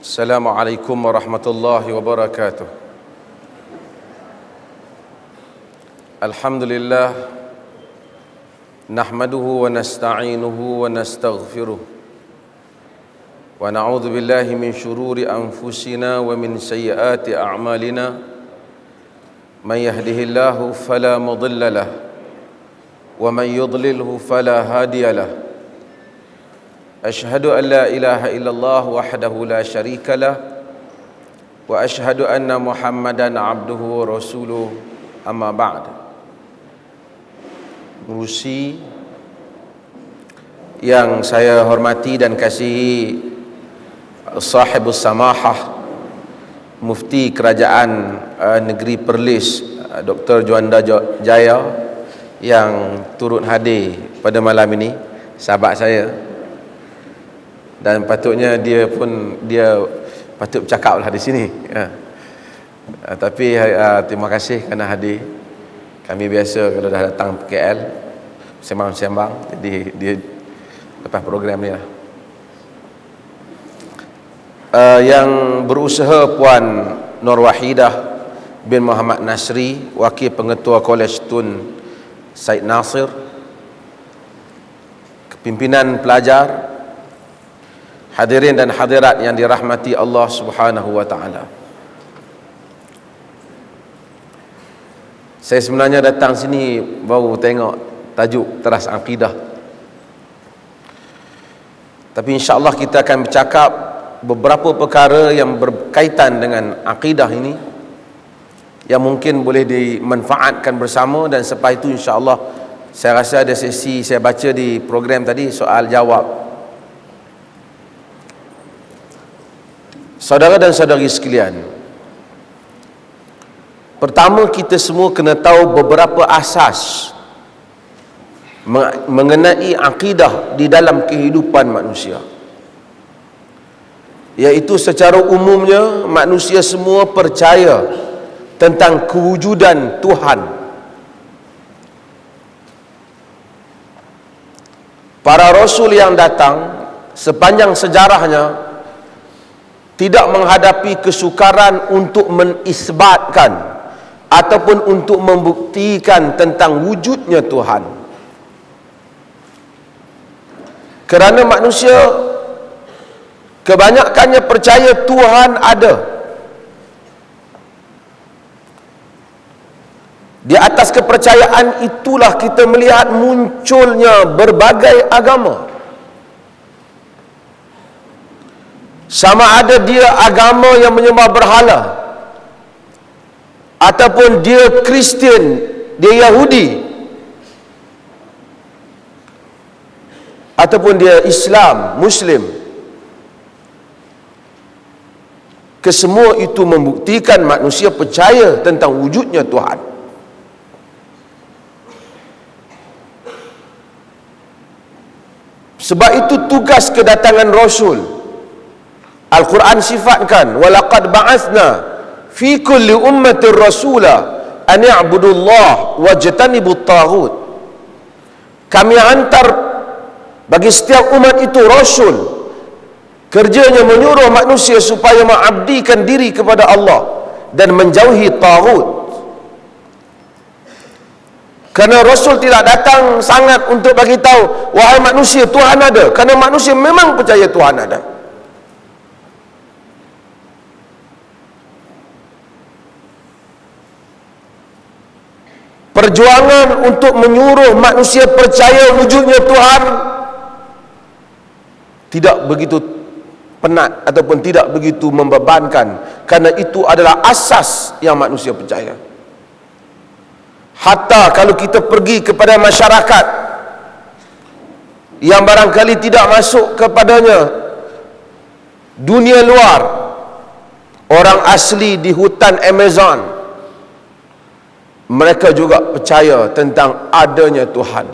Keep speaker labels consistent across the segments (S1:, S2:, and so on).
S1: Assalamualaikum warahmatullahi wabarakatuh. Alhamdulillah, nahmaduhu wa nasta'inuhu wa nastaghfiruh, wa na'udzu billahi min shururi anfusina wa min sayyiati a'malina. Man yahdihillahu fala mudilla lahu wa man yudlilhu fala hadiya lahu. Ashhadu an la ilaha illallah wahdahu la syarika lah wa ashhadu anna Muhammadan abduhu wa rasuluh, amma ba'd. Menerusi yang saya hormati dan kasihi sahibus samahah Mufti Kerajaan Negeri Perlis Dr. Juanda Jaya yang turut hadir pada malam ini, sahabat saya, dan patutnya dia patut bercakaplah di sini. Tapi terima kasih kerana hadir. Kami biasa kalau dah datang KL sembang-sembang, jadi dia lepas program ni lah. Yang berusaha Puan Nur Wahidah bin Muhammad Nasri, Wakil Pengetua Kolej Tun Said Nasir, pimpinan pelajar, hadirin dan hadirat yang dirahmati Allah Subhanahu wa taala. Saya sebenarnya datang sini baru tengok tajuk teras akidah. Tapi insya-Allah kita akan bercakap beberapa perkara yang berkaitan dengan akidah ini yang mungkin boleh dimanfaatkan bersama, dan selepas itu insya-Allah saya rasa ada sesi saya baca di program tadi soal jawab. Saudara dan saudari sekalian, pertama kita semua kena tahu beberapa asas mengenai akidah di dalam kehidupan manusia. Iaitu secara umumnya manusia semua percaya tentang kewujudan Tuhan. Para rasul yang datang sepanjang sejarahnya tidak menghadapi kesukaran untuk menisbatkan ataupun untuk membuktikan tentang wujudnya Tuhan. Kerana manusia kebanyakannya percaya Tuhan ada. Di atas kepercayaan itulah kita melihat munculnya berbagai agama. Sama ada dia agama yang menyembah berhala, ataupun dia Kristian, dia Yahudi, ataupun dia Islam, Muslim. Kesemua itu membuktikan manusia percaya tentang wujudnya Tuhan. Sebab itu tugas kedatangan Rasul. Al-Quran sifatkan, walaqad ba'athna fi kulli ummatin rasula an ya'budullah wajtanibut taghut. Kami hantar bagi setiap umat itu rasul, kerjanya menyuruh manusia supaya mengabdikan diri kepada Allah dan menjauhi taghut. Kerana rasul tidak datang sangat untuk bagi tahu, wahai manusia, Tuhan ada. Kerana manusia memang percaya Tuhan ada. Perjuangan untuk menyuruh manusia percaya wujudnya Tuhan tidak begitu penat ataupun tidak begitu membebankan, kerana itu adalah asas yang manusia percaya. Hatta kalau kita pergi kepada masyarakat yang barangkali tidak masuk kepadanya dunia luar, orang asli di hutan Amazon, mereka juga percaya tentang adanya Tuhan.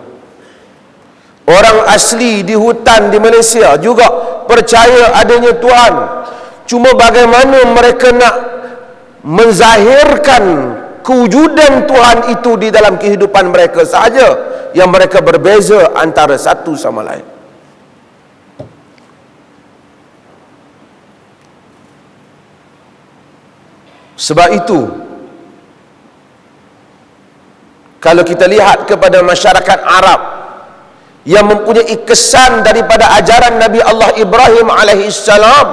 S1: Orang asli di hutan di Malaysia juga percaya adanya Tuhan. Cuma bagaimana mereka nak menzahirkan kewujudan Tuhan itu di dalam kehidupan mereka sahaja yang mereka berbeza antara satu sama lain. Sebab itu, kalau kita lihat kepada masyarakat Arab yang mempunyai kesan daripada ajaran Nabi Allah Ibrahim alaihissalam,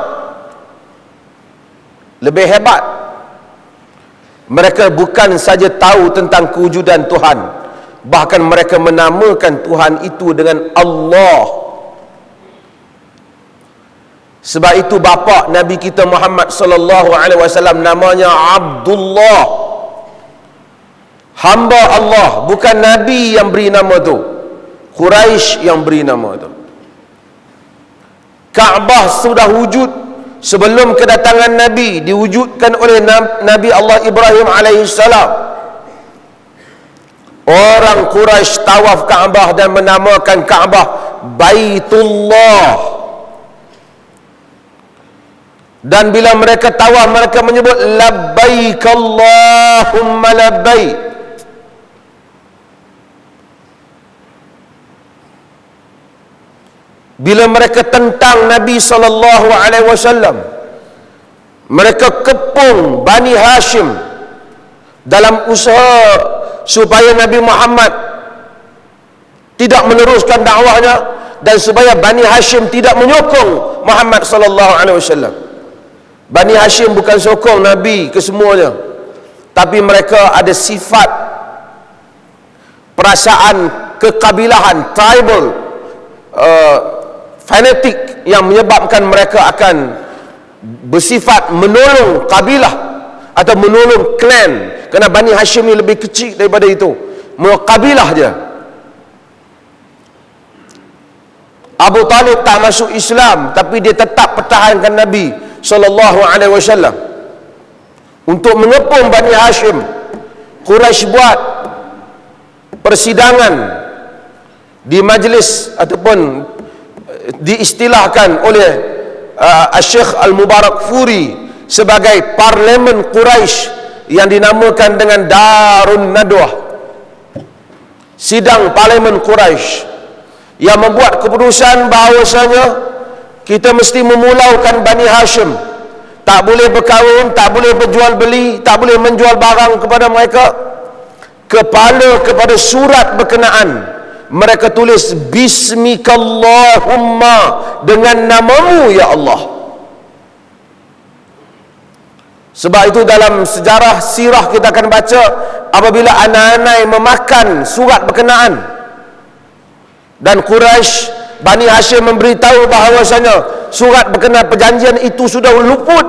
S1: lebih hebat. Mereka bukan saja tahu tentang kewujudan Tuhan, bahkan mereka menamakan Tuhan itu dengan Allah. Sebab itu bapa Nabi kita Muhammad sallallahu alaihi wasallam namanya Abdullah, hamba Allah, bukan Nabi yang beri nama tu. Quraisy yang beri nama tu. Kaabah sudah wujud sebelum kedatangan Nabi, diwujudkan oleh Nabi Allah Ibrahim alaihissalam. Orang Quraisy tawaf Kaabah dan menamakan Kaabah Baitullah. Dan bila mereka tawaf, mereka menyebut labbaik Allahumma labbaik. Bila mereka tentang Nabi sallallahu alaihi wasallam, mereka kepung Bani Hashim dalam usaha supaya Nabi Muhammad tidak meneruskan dakwahnya dan supaya Bani Hashim tidak menyokong Muhammad sallallahu alaihi wasallam. Bani Hashim bukan sokong Nabi kesemuanya, tapi mereka ada sifat perasaan kekabilahan, tribal, fanatik, yang menyebabkan mereka akan bersifat menolong kabilah atau menolong klan, kerana Bani Hashim ni lebih kecil daripada itu, kabilah je. Abu Talib tak masuk Islam, tapi dia tetap pertahankan Nabi sallallahu alaihi wasallam untuk mengepung Bani Hashim. Quraisy buat persidangan di majlis ataupun diistilahkan oleh Syekh Al-Mubarakfuri sebagai Parlimen Quraisy yang dinamakan dengan Darun Nadwah. Sidang Parlimen Quraisy yang membuat keputusan bahawasanya kita mesti memulaukan Bani Hashim, tak boleh berkahwin, tak boleh berjual beli, tak boleh menjual barang kepada mereka. Kepala kepada surat berkenaan mereka tulis Bismikallahumma, dengan namamu ya Allah. Sebab itu dalam sejarah sirah kita akan baca, apabila anak-anak memakan surat berkenaan dan Quraisy, Bani Hashim memberitahu bahawasanya surat berkenaan perjanjian itu sudah luput,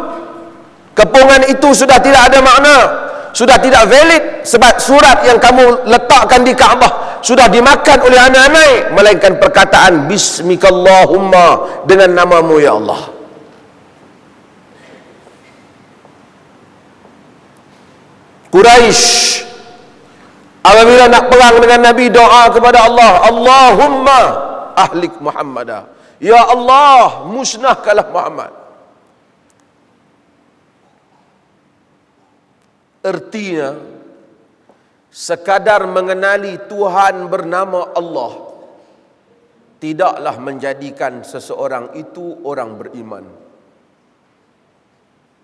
S1: kepungan itu sudah tidak ada makna, sudah tidak valid, sebab surat yang kamu letakkan di Kaabah sudah dimakan oleh anak-anak, melainkan perkataan Bismikallahumma, dengan namamu ya Allah. Quraisy apabila nak perang dengan Nabi, doa kepada Allah, Allahumma ahlik Muhammadah, ya Allah musnahkanlah Muhammad. Artinya sekadar mengenali Tuhan bernama Allah tidaklah menjadikan seseorang itu orang beriman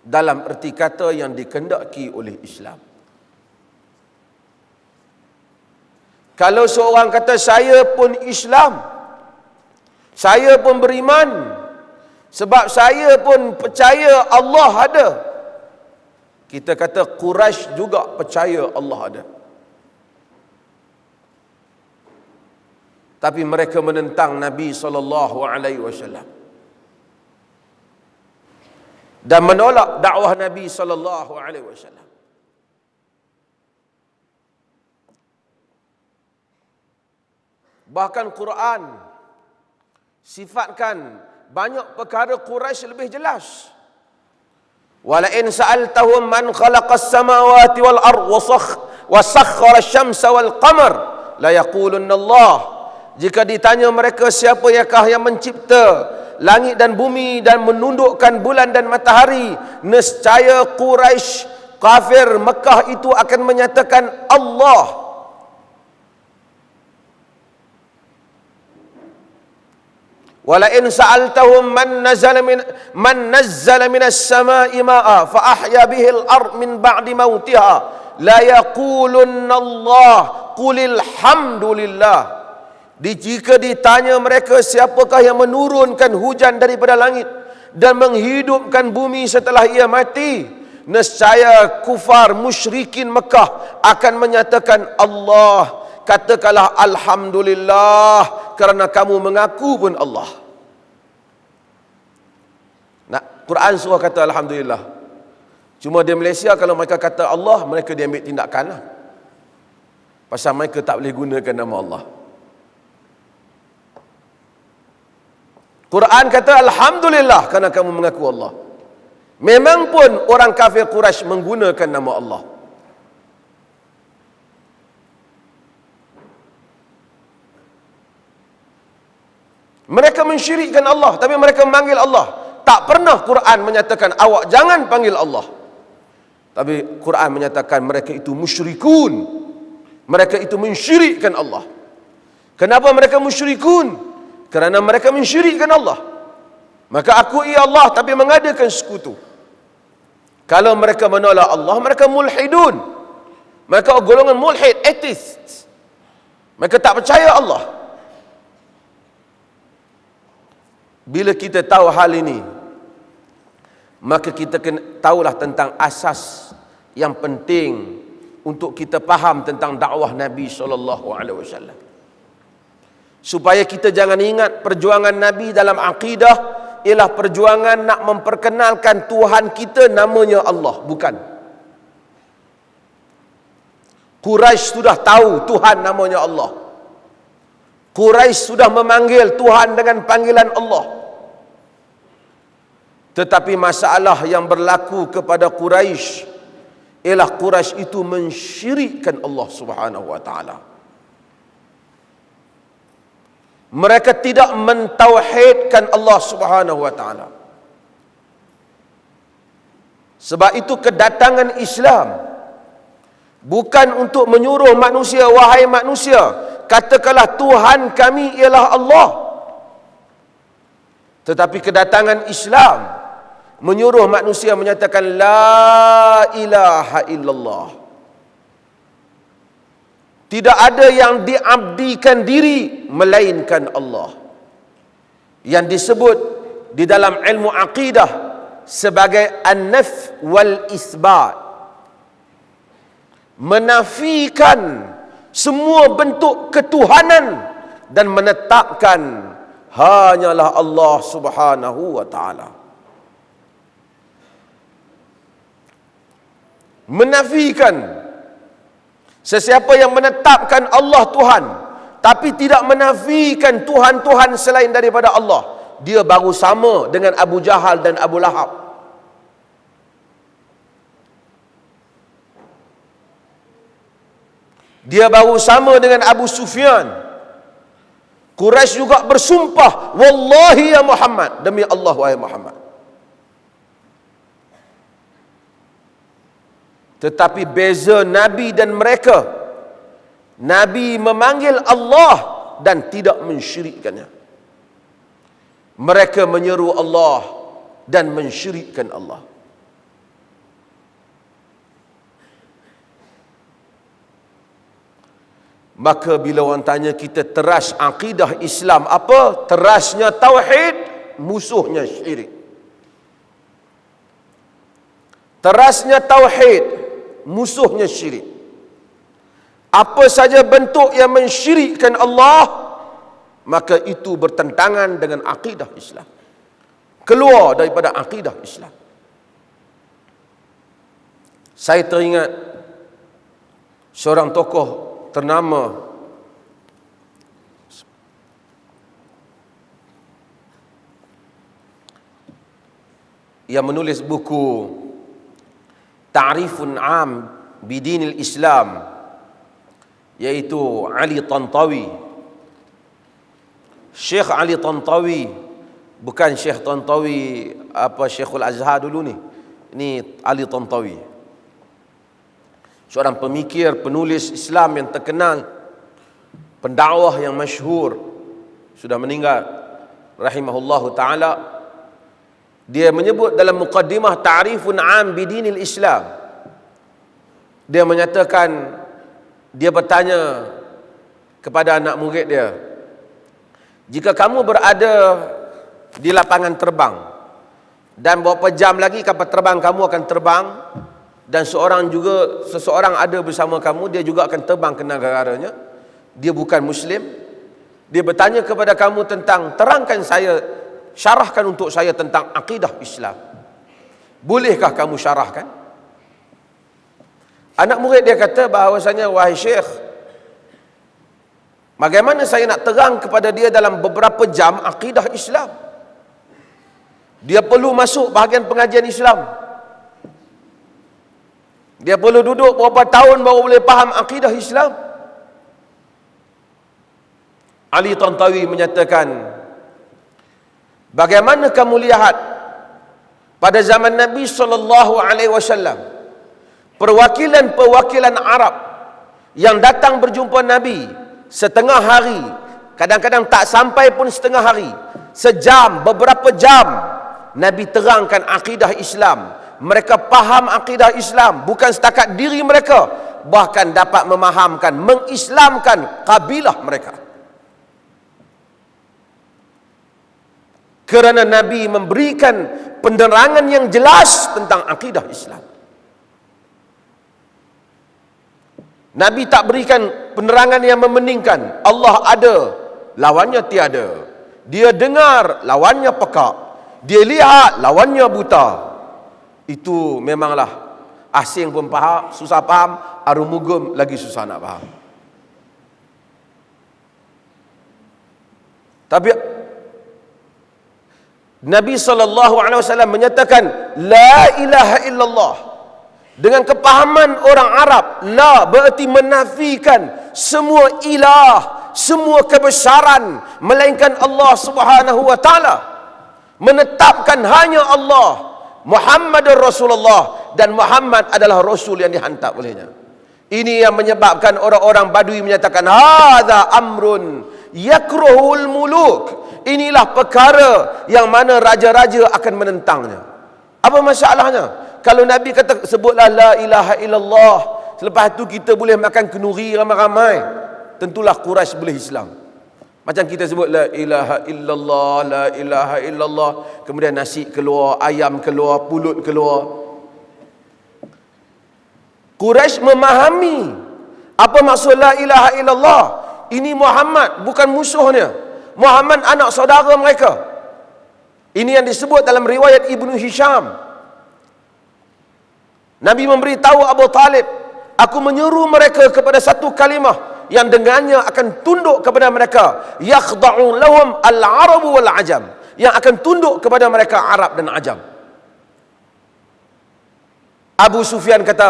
S1: dalam erti kata yang dikehendaki oleh Islam. Kalau seorang kata saya pun Islam, saya pun beriman, sebab saya pun percaya Allah ada, kita kata Quraisy juga percaya Allah ada, tapi mereka menentang Nabi sallallahu alaihi wasallam dan menolak dakwah Nabi sallallahu alaihi wasallam. Bahkan Quran sifatkan banyak perkara Quraisy lebih jelas. Wala in sa'altahum man khalaqas samawati wal ard wa sakhkhara asy-syamsa wal qamar la yaqulunna Allah. Jika ditanya mereka siapakah yang mencipta langit dan bumi dan menundukkan bulan dan matahari, nescaya Quraisy kafir Mekah itu akan menyatakan Allah. Wala in sa'altahum man nazzala minas sama'i ma'a fa ahya bihi al-ard min ba'di mautiha la yaqulunna Allah qulil hamdulillah. Jika ditanya mereka siapakah yang menurunkan hujan daripada langit dan menghidupkan bumi setelah ia mati, nescaya kufar musyrikin Mekah akan menyatakan Allah. Katakanlah alhamdulillah, kerana kamu mengaku pun Allah. Nak Quran surah kata alhamdulillah. Cuma di Malaysia kalau mereka kata Allah, mereka diambil tindakan lah. Pasal mereka tak boleh gunakan nama Allah. Quran kata alhamdulillah kerana kamu mengaku Allah. Memang pun orang kafir Quraisy menggunakan nama Allah. Mereka mensyirikkan Allah, tapi mereka memanggil Allah. Tak pernah Quran menyatakan awak jangan panggil Allah. Tapi Quran menyatakan mereka itu musyrikun. Mereka itu mensyirikkan Allah. Kenapa mereka musyrikun? Kerana mereka mensyirikkan Allah. Maka akui Allah tapi mengadakan sekutu. Kalau mereka menolak Allah, mereka mulhidun. Mereka golongan mulhid, atheist. Mereka tak percaya Allah. Bila kita tahu hal ini, maka kita kena tahulah tentang asas yang penting untuk kita faham tentang dakwah Nabi SAW. Supaya kita jangan ingat perjuangan Nabi dalam akidah ialah perjuangan nak memperkenalkan Tuhan kita namanya Allah. Bukan. Quraisy sudah tahu Tuhan namanya Allah. Quraisy sudah memanggil Tuhan dengan panggilan Allah. Tetapi masalah yang berlaku kepada Quraisy ialah Quraisy itu mensyirikkan Allah Subhanahu wa taala. Mereka tidak mentauhidkan Allah Subhanahu wa taala. Sebab itu kedatangan Islam bukan untuk menyuruh manusia, wahai manusia, katakanlah Tuhan kami ialah Allah. Tetapi kedatangan Islam menyuruh manusia menyatakan la ilaha illallah. Tidak ada yang diabdikan diri melainkan Allah. Yang disebut di dalam ilmu aqidah sebagai an-naf wal isbat. Menafikan semua bentuk ketuhanan dan menetapkan hanyalah Allah Subhanahu wa taala. Menafikan sesiapa yang menetapkan Allah Tuhan tapi tidak menafikan Tuhan-Tuhan selain daripada Allah, dia baru sama dengan Abu Jahal dan Abu Lahab. Dia baru sama dengan Abu Sufyan. Quraisy juga bersumpah, wallahi ya Muhammad, demi Allah wahai Muhammad. Tetapi beza Nabi dan mereka, Nabi memanggil Allah dan tidak mensyirikkannya. Mereka menyeru Allah dan mensyirikkan Allah. Maka bila orang tanya kita teras akidah Islam apa? Terasnya tauhid, musuhnya syirik. Terasnya tauhid, musuhnya syirik. Apa saja bentuk yang mensyirikkan Allah, maka itu bertentangan dengan akidah Islam. Keluar daripada akidah Islam. Saya teringat seorang tokoh ternama yang menulis buku Ta'rifun Am Bidinil Islam, yaitu Ali Tantawi. Syekh Ali Tantawi, bukan Syekh Tantawi Syekhul Azhar dulu ni. Ini Ali Tantawi, seorang pemikir, penulis Islam yang terkenal, pendakwah yang masyhur, sudah meninggal. rahimahullahu taala, dia menyebut dalam muqaddimah ta'rifun 'am bidinil Islam. Dia menyatakan, dia bertanya kepada anak murid dia, jika kamu berada di lapangan terbang dan beberapa jam lagi kapal terbang kamu akan terbang, dan seseorang ada bersama kamu, dia juga akan terbang ke negaranya, dia bukan Muslim, dia bertanya kepada kamu tentang, terangkan saya, syarahkan untuk saya tentang akidah Islam, bolehkah kamu syarahkan? Anak murid dia kata bahawasanya, wahai Syekh, bagaimana saya nak terang kepada dia dalam beberapa jam akidah Islam? Dia perlu masuk bahagian pengajian Islam, dia perlu duduk beberapa tahun baru boleh faham akidah Islam. Ali Tantawi menyatakan, bagaimana kamu lihat pada zaman Nabi SAW, perwakilan-perwakilan Arab yang datang berjumpa Nabi setengah hari, kadang-kadang tak sampai pun setengah hari, sejam, beberapa jam, Nabi terangkan akidah Islam. Mereka faham akidah Islam, bukan setakat diri mereka, bahkan dapat memahamkan, mengislamkan kabilah mereka. Kerana Nabi memberikan penerangan yang jelas tentang akidah Islam. Nabi tak berikan penerangan yang memeningkan. Allah ada, lawannya tiada. Dia dengar, lawannya pekak. Dia lihat, lawannya buta. Itu memanglah asing pun faham, susah faham, arumugum lagi susah nak faham. Tapi Nabi SAW menyatakan la ilaha illallah. Dengan kepahaman orang Arab, la berarti menafikan semua ilah, semua kebesaran melainkan Allah Subhanahu wa taala. Menetapkan hanya Allah, Muhammadur Rasulullah, dan Muhammad adalah rasul yang dihantar olehnya. Ini yang menyebabkan orang-orang Badui menyatakan hadza amrun yakruhul muluk. Inilah perkara yang mana raja-raja akan menentangnya. Apa masalahnya? Kalau Nabi kata sebutlah la ilaha illallah, selepas tu kita boleh makan kenduri ramai-ramai, tentulah Quraisy boleh Islam. Macam kita sebut la ilaha illallah, la ilaha illallah, kemudian nasi keluar, ayam keluar, pulut keluar. Quraisy memahami apa maksud la ilaha illallah. Ini Muhammad, bukan musuhnya. Muhammad anak saudara mereka. Ini yang disebut dalam riwayat Ibnu Hisham. Nabi memberitahu Abu Talib, aku menyeru mereka kepada satu kalimah yang dengannya akan tunduk kepada mereka, yakhda'u lahum al-arabu wal-ajam, yang akan tunduk kepada mereka Arab dan Ajam. Abu Sufyan kata,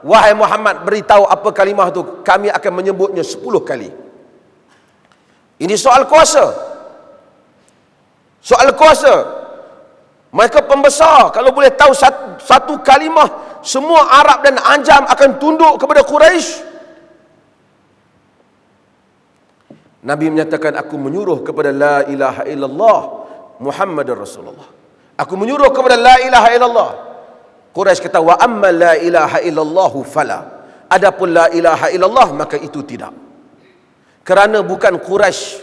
S1: wahai Muhammad, beritahu apa kalimah itu, kami akan menyebutnya 10 kali. Ini soal kuasa. Soal kuasa. Mereka pembesar, kalau boleh tahu satu kalimah, semua Arab dan Ajam akan tunduk kepada Quraisy. Nabi menyatakan, aku menyuruh kepada la ilaha illallah Muhammadur Rasulullah. Aku menyuruh kepada la ilaha illallah. Quraisy kata, wa amma la ilaha illallah fala. Adapun la ilaha illallah, maka itu tidak. Kerana bukan Quraisy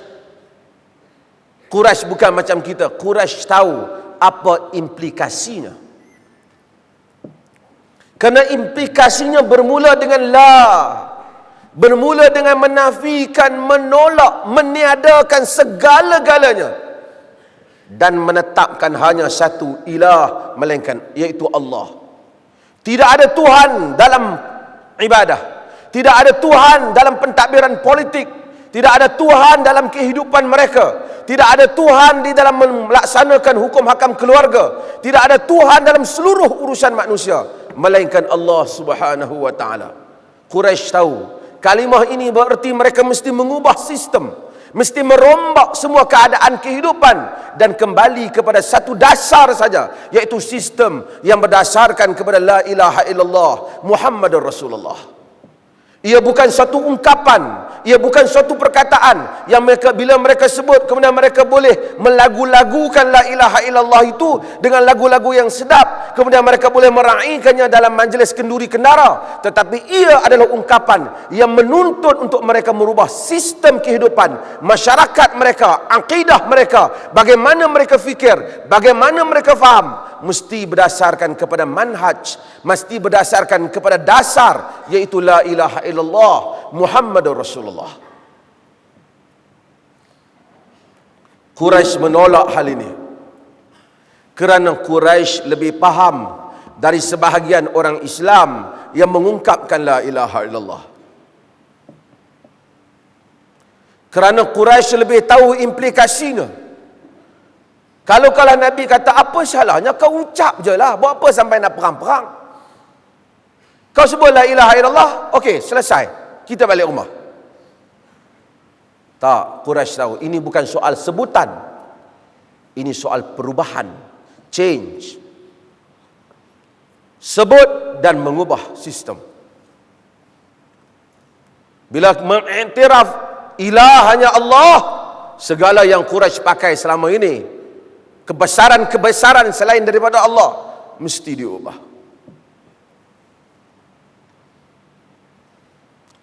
S1: bukan macam kita. Quraisy tahu apa implikasinya. Kerana implikasinya bermula dengan la, bermula dengan menafikan, menolak, meniadakan segala-galanya, dan menetapkan hanya satu ilah melainkan, iaitu Allah. Tidak ada Tuhan dalam ibadah, tidak ada Tuhan dalam pentadbiran politik, tidak ada Tuhan dalam kehidupan mereka, tidak ada Tuhan di dalam melaksanakan hukum hakam keluarga, tidak ada Tuhan dalam seluruh urusan manusia melainkan Allah Subhanahu wa taala. Quraisy tahu kalimah ini bererti mereka mesti mengubah sistem, mesti merombak semua keadaan kehidupan dan kembali kepada satu dasar saja, iaitu sistem yang berdasarkan kepada la ilaha illallah Muhammadur Rasulullah. Ia bukan satu ungkapan, ia bukan suatu perkataan yang mereka, bila mereka sebut, kemudian mereka boleh melagu-lagukan la ilaha illallah itu dengan lagu-lagu yang sedap, kemudian mereka boleh meraihkannya dalam majlis kenduri kendara. Tetapi ia adalah ungkapan yang menuntut untuk mereka merubah sistem kehidupan masyarakat mereka, akidah mereka, bagaimana mereka fikir, bagaimana mereka faham, mesti berdasarkan kepada manhaj, mesti berdasarkan kepada dasar, iaitu la ilaha illallah Muhammadur Rasulullah. Quraisy menolak hal ini kerana Quraisy lebih faham dari sebahagian orang Islam yang mengungkapkan la ilaha illallah. Kerana Quraisy lebih tahu implikasinya. Kalau Nabi kata, apa salahnya kau ucap je lah, buat apa sampai nak perang-perang? Kau sebut la ilaha illallah, okey, selesai, kita balik rumah. Tak, Quraisy tahu ini bukan soal sebutan, ini soal perubahan, change. Sebut dan mengubah sistem. Bila mengiktiraf ilah hanya Allah, segala yang Quraisy pakai selama ini, kebesaran-kebesaran selain daripada Allah, mesti diubah.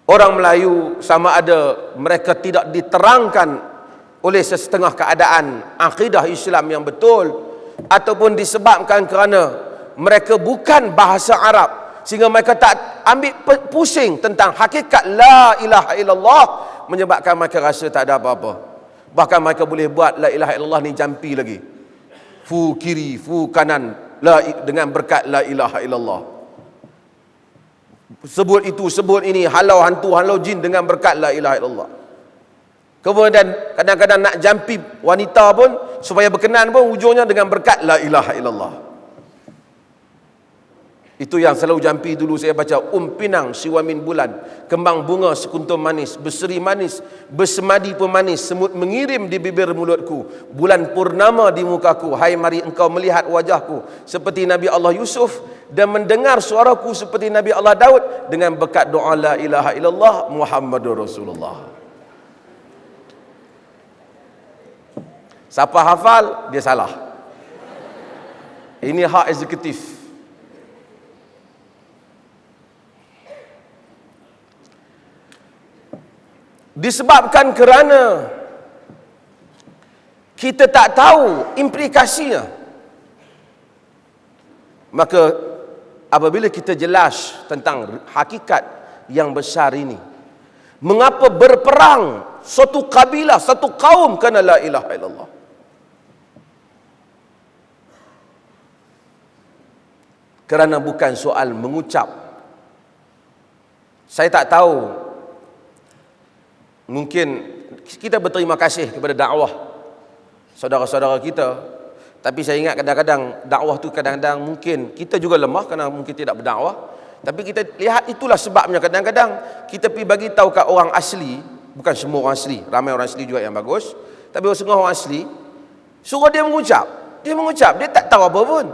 S1: Orang Melayu, sama ada mereka tidak diterangkan oleh sesetengah keadaan akidah Islam yang betul, ataupun disebabkan kerana mereka bukan bahasa Arab, sehingga mereka tak ambil pusing tentang hakikat la ilaha illallah, menyebabkan mereka rasa tak ada apa-apa. Bahkan mereka boleh buat la ilaha illallah ni jampi lagi, fu kiri, fu kanan, dengan berkat la ilaha illallah. Sebut itu, sebut ini, halau hantu, halau jin dengan berkat la ilaha illallah. Kemudian kadang-kadang nak jampi wanita pun, supaya berkenan pun, ujungnya dengan berkat la ilaha illallah. Itu yang selalu jampi dulu saya baca, pinang siwamin bulan, kembang bunga sekuntum manis, berseri manis, bersemadi pun manis, semut mengirim di bibir mulutku, bulan purnama di mukaku, hai mari engkau melihat wajahku seperti Nabi Allah Yusuf, dan mendengar suaraku seperti Nabi Allah Daud, dengan berkat doa la ilaha illallah Muhammadur Rasulullah. Siapa hafal, dia salah. Ini hak eksekutif. Disebabkan kerana kita tak tahu implikasinya, maka apabila kita jelas tentang hakikat yang besar ini, mengapa berperang satu kabilah, satu kaum kerana la ilaha illallah? Kerana bukan soal mengucap. Saya tak tahu, mungkin kita berterima kasih kepada dakwah saudara-saudara kita, tapi saya ingat kadang-kadang dakwah tu kadang-kadang mungkin kita juga lemah kerana mungkin tidak berdakwah. Tapi kita lihat itulah sebabnya kadang-kadang kita pergi bagi tahu kat orang asli, bukan semua orang asli, ramai orang asli juga yang bagus, tapi setengah orang asli suruh dia mengucap, dia tak tahu apa pun.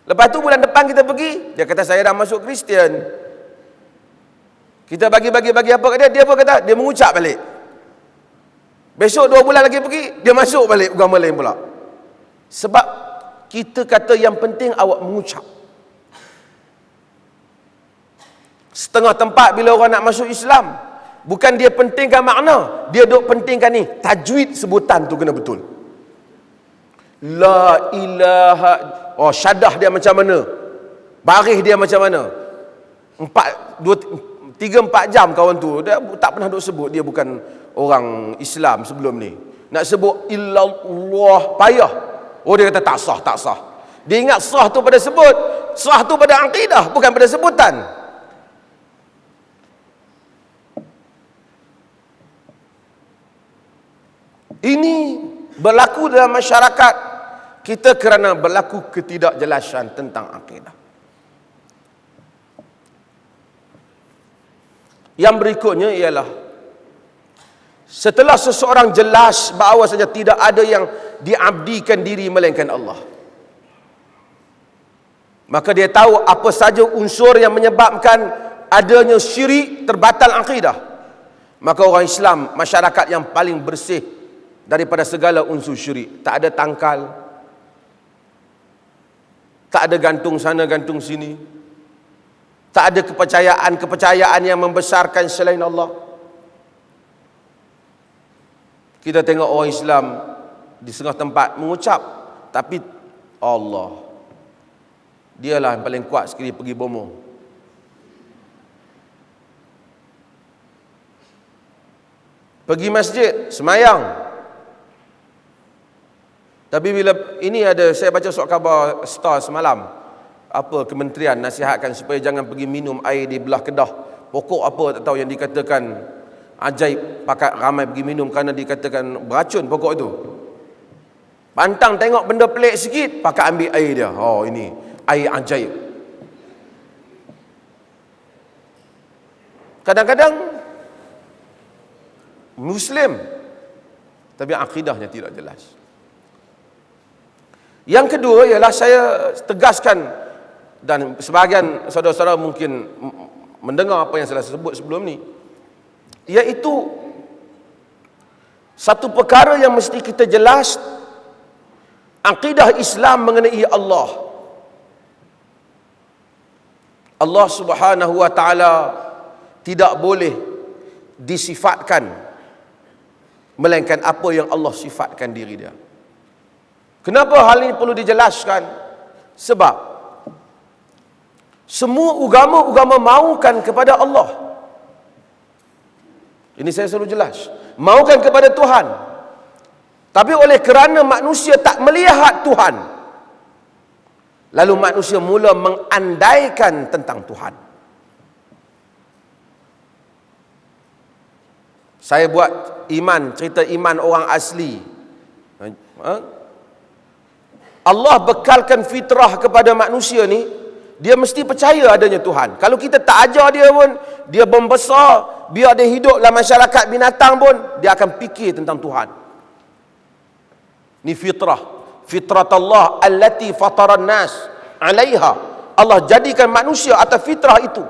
S1: Lepas tu bulan depan kita pergi, dia kata saya dah masuk Kristian. Kita bagi apa kat dia apa kata? Dia mengucap balik. Besok 2 bulan lagi pergi, dia masuk balik agama lain pula. Sebab kita kata yang penting awak mengucap. Setengah tempat bila orang nak masuk Islam, bukan dia pentingkan makna, dia duk pentingkan ni, tajwid sebutan tu kena betul. La ilaha, oh syadah dia macam mana? Baris dia macam mana? 3-4 jam kawan tu dia tak pernah duk sebut dia bukan orang Islam sebelum ni. Nak sebut illallah payah. Oh dia kata tak sah. Dia ingat sah tu pada sebut, sah tu pada akidah, bukan pada sebutan. Ini berlaku dalam masyarakat kita kerana berlaku ketidakjelasan tentang akidah. Yang berikutnya ialah, setelah seseorang jelas bahawa saja tidak ada yang diabdikan diri melainkan Allah, maka dia tahu apa saja unsur yang menyebabkan adanya syirik, terbatal akidah. Maka orang Islam, masyarakat yang paling bersih daripada segala unsur syirik. Tak ada tangkal, tak ada gantung sana gantung sini, tak ada kepercayaan yang membesarkan selain Allah. Kita tengok orang Islam di setengah tempat mengucap, tapi Allah, dialah yang paling kuat sekali pergi bomoh. Pergi masjid, semayang. Tapi bila ini ada, saya baca surat khabar Star semalam, apa kementerian nasihatkan supaya jangan pergi minum air di belah Kedah. Pokok apa tak tahu yang dikatakan ajaib, pakat ramai pergi minum kerana dikatakan beracun pokok itu. Pantang tengok benda pelik sikit, pakat ambil air dia. Oh, ini air ajaib. Kadang-kadang Muslim, tapi akidahnya tidak jelas. Yang kedua ialah saya tegaskan, dan sebahagian saudara-saudara mungkin mendengar apa yang saya sebut sebelum ni, iaitu satu perkara yang mesti kita jelas, akidah Islam mengenai Allah. Allah Subhanahu wa taala tidak boleh disifatkan melainkan apa yang Allah sifatkan diri dia. Kenapa hal ini perlu dijelaskan? Sebab semua agama maukan kepada Allah. Ini saya selalu jelas. Maukan kepada Tuhan. Tapi oleh kerana manusia tak melihat Tuhan, lalu manusia mula mengandaikan tentang Tuhan. Saya buat cerita iman orang asli. Allah bekalkan fitrah kepada manusia ni, dia mesti percaya adanya Tuhan. Kalau kita tak ajar dia pun, dia membesar, biar dia hidup dalam masyarakat binatang pun, dia akan fikir tentang Tuhan. Ni fitrah. Fitrat Allah allati fataran nas 'alaiha. Allah jadikan manusia atas fitrah itu.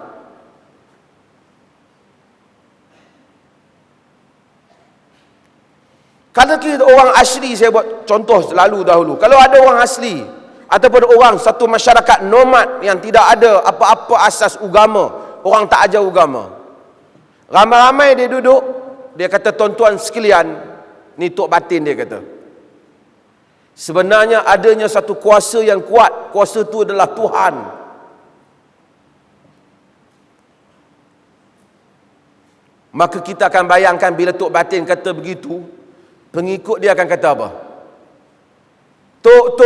S1: Kalau kita orang asli, saya buat contoh selalu dahulu. Kalau ada orang asli ataupun orang satu masyarakat nomad yang tidak ada apa-apa asas agama, orang tak ajar agama, ramai-ramai dia duduk, dia kata, tuan-tuan sekalian, ni tok batin dia kata, sebenarnya adanya satu kuasa yang kuat, kuasa itu adalah Tuhan. Maka kita akan bayangkan bila tok batin kata begitu, pengikut dia akan kata apa? Tok,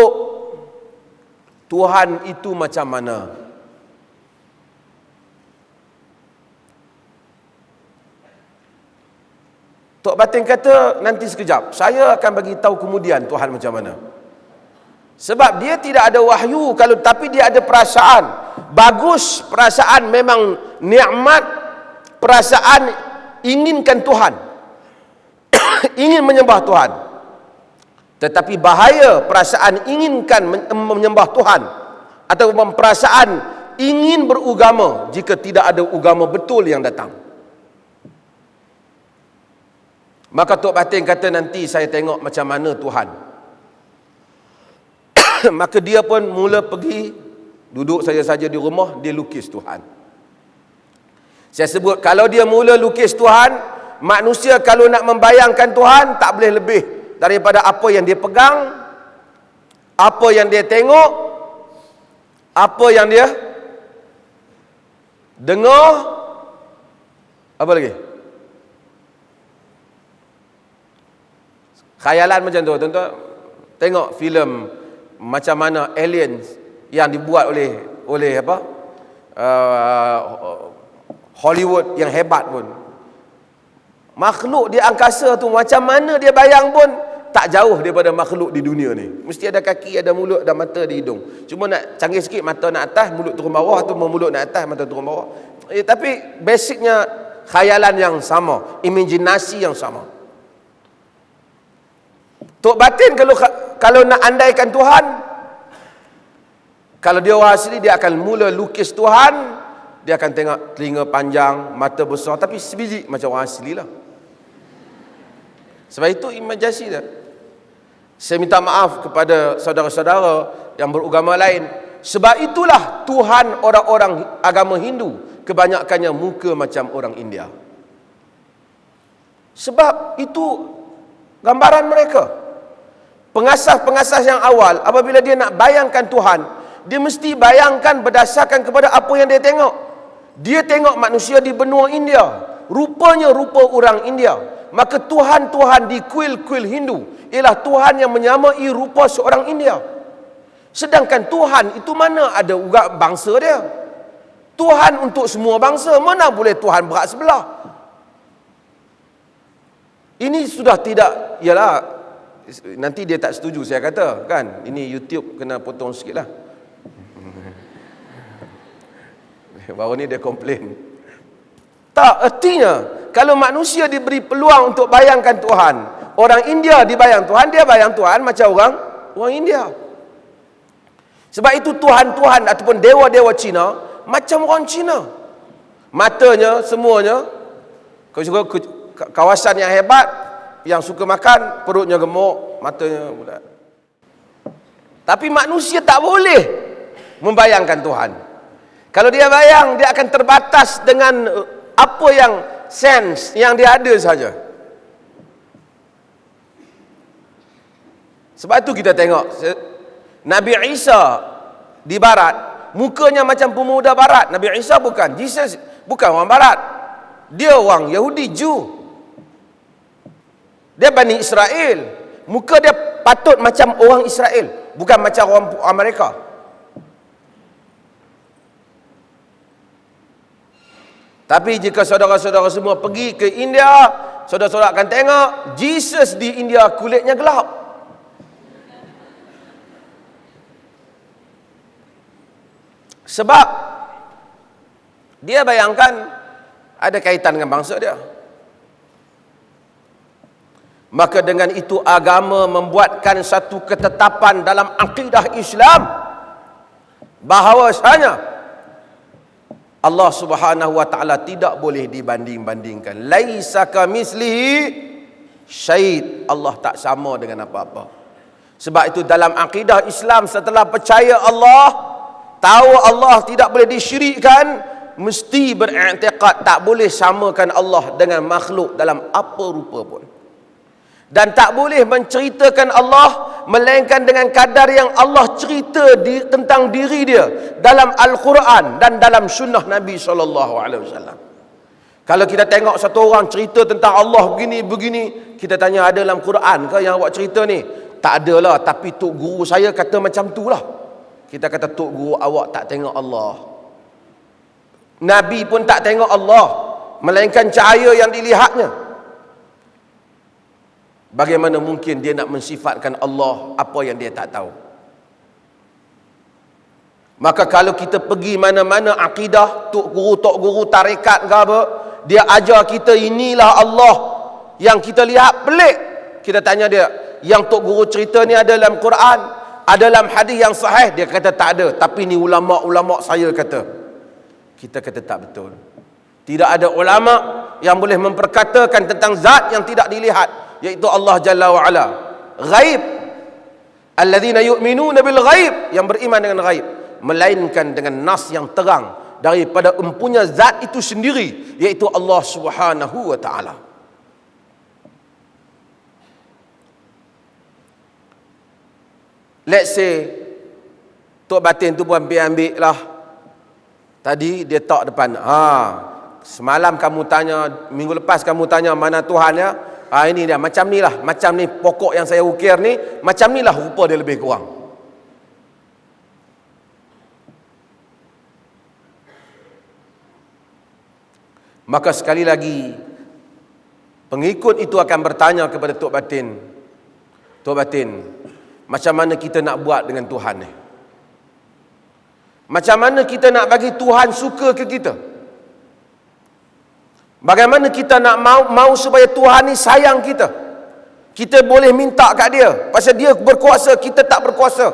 S1: Tuhan itu macam mana? Tok batin kata, nanti sekejap, saya akan bagi tahu kemudian Tuhan macam mana. Sebab dia tidak ada wahyu, tapi dia ada perasaan. Bagus perasaan, memang nikmat perasaan inginkan Tuhan. Ingin menyembah Tuhan. Tetapi bahaya perasaan inginkan menyembah Tuhan atau perasaan ingin beragama jika tidak ada agama betul yang datang. Maka tok batin kata, nanti saya tengok macam mana Tuhan. Maka dia pun mula pergi duduk saja di rumah, dia lukis Tuhan. Saya sebut, kalau dia mula lukis Tuhan, manusia kalau nak membayangkan Tuhan, tak boleh lebih daripada apa yang dia pegang, apa yang dia tengok, apa yang dia dengar, apa lagi? Khayalan macam tu. Tuan-tuan tengok filem macam mana aliens yang dibuat oleh apa? Hollywood yang hebat pun. Makhluk di angkasa tu macam mana dia bayang pun tak jauh daripada makhluk di dunia ni. Mesti ada kaki, ada mulut, ada mata, ada hidung. Cuma nak canggih sikit, mata nak atas, mulut turun bawah, atau mulut nak atas, mata turun bawah. Tapi basicnya khayalan yang sama, imajinasi yang sama. Tok batin kalau nak andaikan Tuhan, kalau dia orang asli, dia akan mula lukis Tuhan Dia akan tengok telinga panjang, mata besar, tapi sebiji macam orang asli lah. Sebab itu imajinasi dia. Saya minta maaf kepada saudara-saudara yang beragama lain. Sebab itulah Tuhan orang-orang agama Hindu kebanyakannya muka macam orang India. Sebab itu gambaran mereka. Pengasas-pengasas yang awal, apabila dia nak bayangkan Tuhan, dia mesti bayangkan berdasarkan kepada apa yang dia tengok. Dia tengok manusia di benua India, rupanya rupa orang India. Maka Tuhan-Tuhan di kuil-kuil Hindu ialah Tuhan yang menyamai rupa seorang India. Sedangkan Tuhan itu mana ada ugat bangsa dia. Tuhan untuk semua bangsa, mana boleh Tuhan berat sebelah. Ini sudah tidak, ialah nanti dia tak setuju saya kata, kan? Ini YouTube kena potong sikit lah. Baru ni dia komplain. Tak, artinya kalau manusia diberi peluang untuk bayangkan Tuhan, orang India dibayang Tuhan, dia bayang Tuhan macam orang India. Sebab itu Tuhan-Tuhan ataupun dewa-dewa Cina macam orang Cina. Matanya semuanya, kawasan yang hebat, yang suka makan, perutnya gemuk, matanya bulat. Tapi manusia tak boleh membayangkan Tuhan. Kalau dia bayang, dia akan terbatas dengan apa yang sense yang dia ada saja. Sebab itu kita tengok Nabi Isa di barat, mukanya macam pemuda barat. Nabi Isa bukan, Jesus bukan orang barat. Dia orang Yahudi, Jew. Dia Bani Israel. Muka dia patut macam orang Israel, bukan macam orang Amerika. Tapi jika saudara-saudara semua pergi ke India, saudara-saudara akan tengok Jesus di India kulitnya gelap. Sebab dia bayangkan ada kaitan dengan bangsa dia. Maka dengan itu agama membuatkan satu ketetapan dalam akidah Islam bahawasanya Allah Subhanahu wa taala tidak boleh dibanding-bandingkan. Laisa kamitslihi syai'. Allah tak sama dengan apa-apa. Sebab itu dalam akidah Islam, setelah percaya Allah, tahu Allah tidak boleh disyirikkan, mesti beriktikad tak boleh samakan Allah dengan makhluk dalam apa rupa pun. Dan tak boleh menceritakan Allah melainkan dengan kadar yang Allah cerita tentang diri dia dalam Al-Quran dan dalam sunnah Nabi SAW. Kalau kita tengok satu orang cerita tentang Allah begini, kita tanya, ada dalam Quran ke yang awak cerita ni? Tak ada lah, tapi tok guru saya kata macam tu lah. Kita kata, tok guru awak tak tengok Allah. Nabi pun tak tengok Allah, melainkan cahaya yang dilihatnya. Bagaimana mungkin dia nak mensifatkan Allah apa yang dia tak tahu? Maka kalau kita pergi mana-mana akidah, tok guru tarekat ke apa, dia ajar kita inilah Allah yang kita lihat pelik. Kita tanya dia, yang tok guru cerita ni ada dalam Quran, ada dalam hadis yang sahih? Dia kata tak ada, tapi ni ulama-ulama saya kata. Kita kata tak betul. Tidak ada ulama yang boleh memperkatakan tentang zat yang tidak dilihat, iaitu Allah Jalla wa'ala. Ghaib, alladzina yu'minuna bil ghaib, yang beriman dengan ghaib, melainkan dengan nas yang terang daripada empunya zat itu sendiri, iaitu Allah Subhanahu wa ta'ala. Let's say Tok Batin tu pun ambil lah. Tadi dia tak depan, semalam kamu tanya, minggu lepas kamu tanya mana Tuhan ya? Ini dia, macam ni lah, macam ni pokok yang saya ukir ni, macam ni lah rupa dia lebih kurang. Maka sekali lagi, pengikut itu akan bertanya kepada Tok Batin, Tok Batin, macam mana kita nak buat dengan Tuhan ni? Macam mana kita nak bagi Tuhan suka ke kita? Bagaimana kita nak mau supaya Tuhan ni sayang kita? Kita boleh minta kat dia, pasal dia berkuasa, kita tak berkuasa.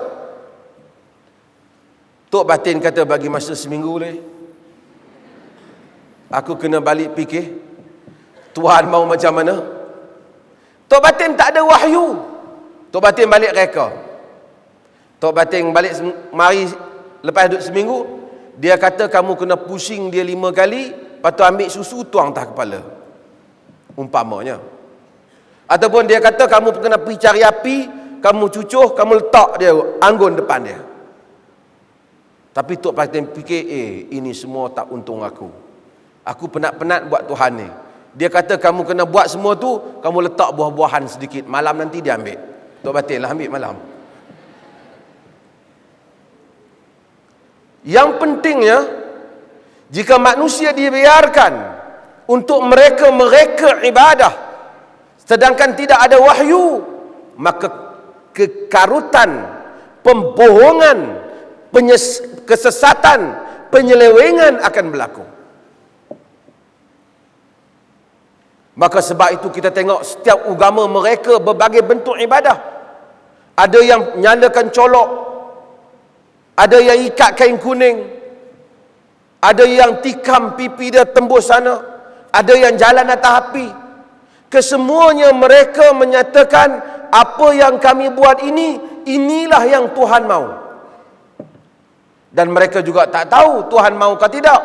S1: Tok Batin kata, bagi masa seminggu boleh. Aku kena balik fikir, Tuhan mau macam mana? Tok Batin tak ada wahyu. Tok Batin balik reka. Tok Batin balik mari lepas duduk seminggu, dia kata kamu kena pusing dia 5 kali, lepas tu ambil susu tuang atas kepala. Umpamanya. Ataupun dia kata kamu kena pergi cari api, kamu cucuh, kamu letak dia anggun depan dia. Tapi Tok Batin fikir, ini semua tak untung aku. Aku penat-penat buat Tuhan ni. Dia kata kamu kena buat semua tu, kamu letak buah-buahan sedikit, malam nanti dia ambil. Tok Batin lah ambil malam. Yang pentingnya, jika manusia dibiarkan untuk mereka ibadah, sedangkan tidak ada wahyu, maka kekarutan, pembohongan, kesesatan, penyelewengan akan berlaku. Maka sebab itu kita tengok setiap agama mereka berbagai bentuk ibadah. Ada yang nyalakan colok, ada yang ikat kain kuning, ada yang tikam pipi dia tembus sana, ada yang jalan atas api. Kesemuanya mereka menyatakan apa yang kami buat ini, inilah yang Tuhan mau. Dan mereka juga tak tahu Tuhan mau ke tidak.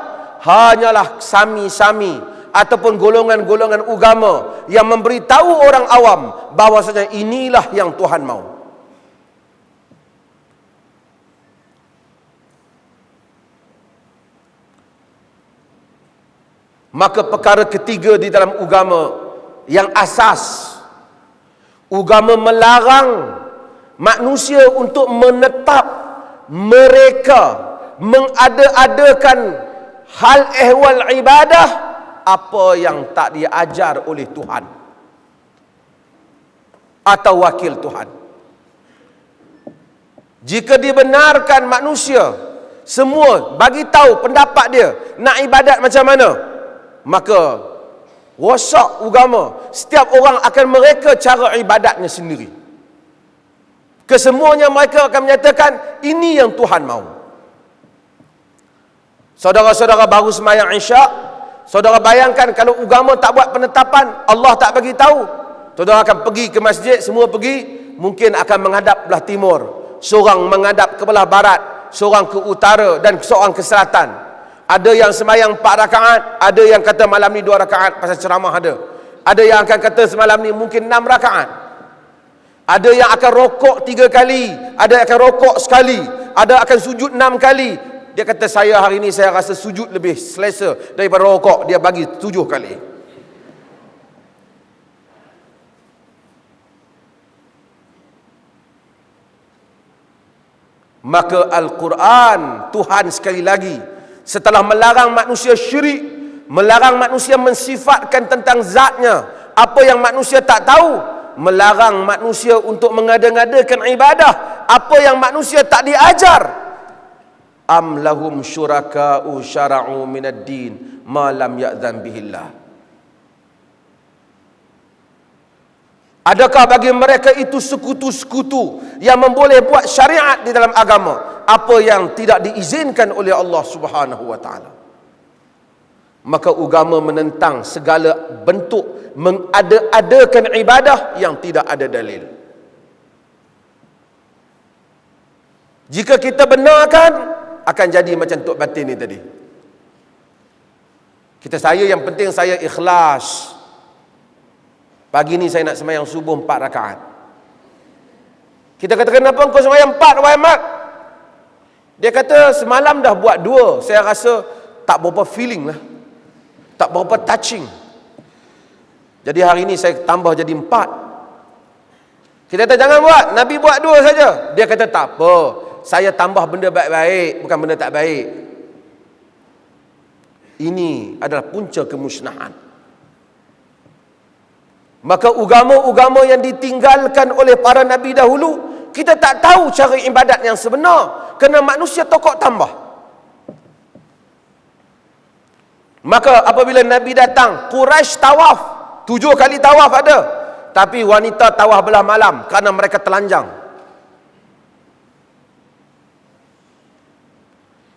S1: Hanyalah sami-sami ataupun golongan-golongan agama yang memberitahu orang awam bahwasanya inilah yang Tuhan mau. Maka perkara ketiga di dalam agama yang asas, agama melarang manusia untuk menetap mereka mengada-adakan hal ehwal ibadah apa yang tak diajar oleh Tuhan atau wakil Tuhan. Jika dibenarkan manusia semua bagi tahu pendapat dia nak ibadat macam mana, maka rosak agama. Setiap orang akan mereka cara ibadatnya sendiri. Kesemuanya mereka akan menyatakan ini yang Tuhan mau. Saudara-saudara baru sembahyang Isyak, saudara bayangkan kalau agama tak buat penetapan, Allah tak bagi tahu, saudara akan pergi ke masjid, semua pergi, mungkin akan menghadap belah timur, seorang menghadap ke belah barat, seorang ke utara dan seorang ke selatan. Ada yang sembahyang 4 rakaat, ada yang kata malam ni 2 rakaat pasal ceramah ada. Ada yang akan kata semalam ni mungkin 6 rakaat. Ada yang akan rokok 3 kali, ada yang akan rokok sekali, ada akan sujud 6 kali. Dia kata saya hari ni saya rasa sujud lebih selesa daripada rokok, dia bagi 7 kali. Maka Al-Quran, Tuhan sekali lagi, setelah melarang manusia syirik, melarang manusia mensifatkan tentang zatnya apa yang manusia tak tahu, melarang manusia untuk mengada-ngadakan ibadah apa yang manusia tak diajar. Am lahum syuraka'u syara'u minad din ma lam ya'zan bihillah. Adakah bagi mereka itu sekutu-sekutu yang memboleh buat syariat di dalam agama apa yang tidak diizinkan oleh Allah Subhanahu wa taala? Maka agama menentang segala bentuk mengada-adakan ibadah yang tidak ada dalil. Jika kita benarkan, akan jadi macam Tok Batin ni tadi. Saya yang penting saya ikhlas. Pagi ni saya nak sembahyang subuh 4 rakaat. Kita kata kenapa kau sembahyang 4 wahai Mat? Dia kata semalam dah buat 2, saya rasa tak berapa feeling lah, tak berapa touching. Jadi hari ni saya tambah jadi 4. Kita kata jangan buat, Nabi buat 2 saja. Dia kata tak apa, saya tambah benda baik-baik, bukan benda tak baik. Ini adalah punca kemusnahan. Maka agama-agama yang ditinggalkan oleh para Nabi dahulu, kita tak tahu cara ibadat yang sebenar, kerana manusia tokok tambah. Maka apabila Nabi datang, Quraisy tawaf, 7 kali tawaf ada, tapi wanita tawaf belah malam kerana mereka telanjang.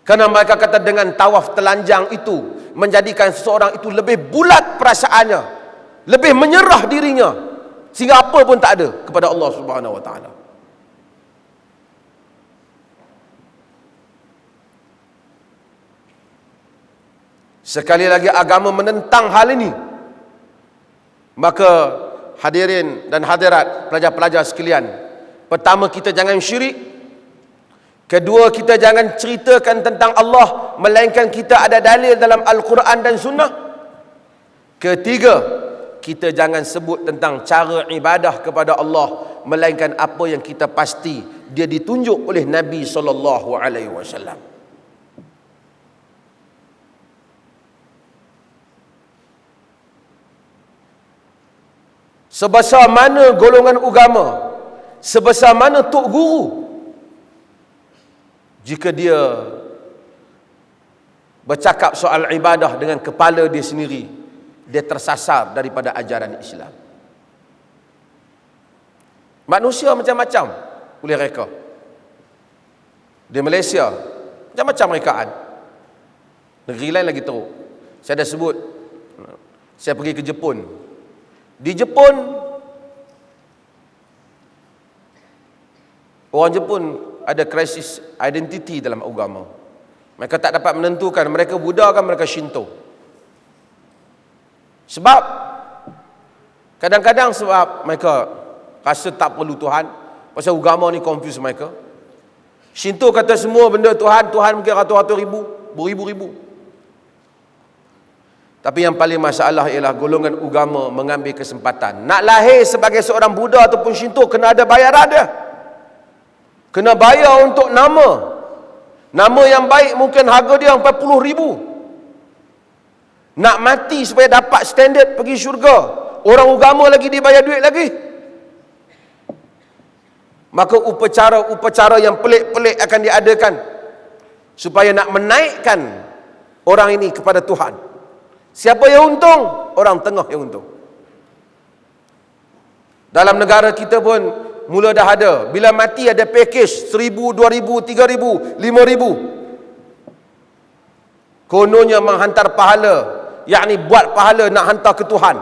S1: Kerana mereka kata dengan tawaf telanjang itu menjadikan seseorang itu lebih bulat perasaannya, lebih menyerah dirinya, sehingga apa pun tak ada kepada Allah Subhanahu wa taala. Sekali lagi agama menentang hal ini. Maka hadirin dan hadirat, pelajar-pelajar sekalian, pertama, kita jangan syirik. Kedua, kita jangan ceritakan tentang Allah melainkan kita ada dalil dalam Al-Quran dan Sunnah. Ketiga, kita jangan sebut tentang cara ibadah kepada Allah melainkan apa yang kita pasti dia ditunjuk oleh Nabi SAW. Sebesar mana golongan agama, sebesar mana tok guru, jika dia bercakap soal ibadah dengan kepala dia sendiri, dia tersasar daripada ajaran Islam. Manusia macam-macam oleh reka. Di Malaysia macam-macam rekaan. Negeri lain lagi teruk. Saya dah sebut, saya pergi ke Jepun. Di Jepun, orang Jepun ada krisis identiti dalam agama. Mereka tak dapat menentukan mereka Buddha kan mereka Shinto. Sebab kadang-kadang sebab mereka rasa tak perlu Tuhan, pasal agama ni confuse mereka. Shinto kata semua benda Tuhan, Tuhan mungkin ratus-ratus ribu, beribu-ribu. Tapi yang paling masalah ialah golongan agama mengambil kesempatan. Nak lahir sebagai seorang Buddha ataupun Shinto kena ada bayaran dia. Kena bayar untuk nama. Nama yang baik mungkin harga dia 40 ribu. Nak mati supaya dapat standard pergi syurga, orang agama lagi dibayar duit lagi. Maka upacara-upacara yang pelik-pelik akan diadakan supaya nak menaikkan orang ini kepada Tuhan. Siapa yang untung? Orang tengah yang untung. Dalam negara kita pun mula dah ada. Bila mati ada package 1,000, 2,000, 3,000, 5,000. Kononnya menghantar pahala, yakni buat pahala nak hantar ke Tuhan.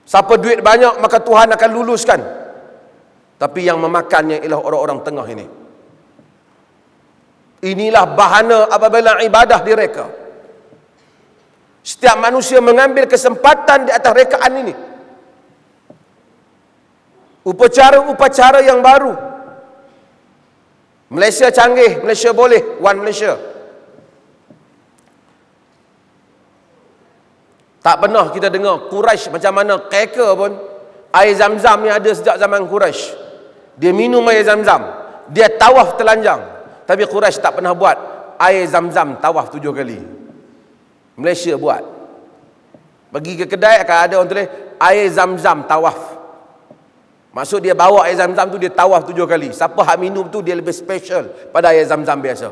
S1: Siapa duit banyak maka Tuhan akan luluskan. Tapi yang memakannya ialah orang-orang tengah ini. Inilah bahana apabila ibadah direka. Setiap manusia mengambil kesempatan di atas rekaan ini. Upacara-upacara yang baru. Malaysia canggih, Malaysia boleh, One Malaysia. Tak pernah kita dengar Quraisy macam mana keka pun. Air Zam-Zam ni ada sejak zaman Quraisy. Dia minum air Zam-Zam, dia tawaf telanjang. Tapi Quraisy tak pernah buat air Zam-Zam tawaf 7 kali. Malaysia buat. Pergi ke kedai akan ada orang tulis air Zam-Zam tawaf. Maksud dia bawa air Zam-Zam tu dia tawaf 7 kali. Siapa hak minum tu dia lebih special pada air Zam-Zam biasa.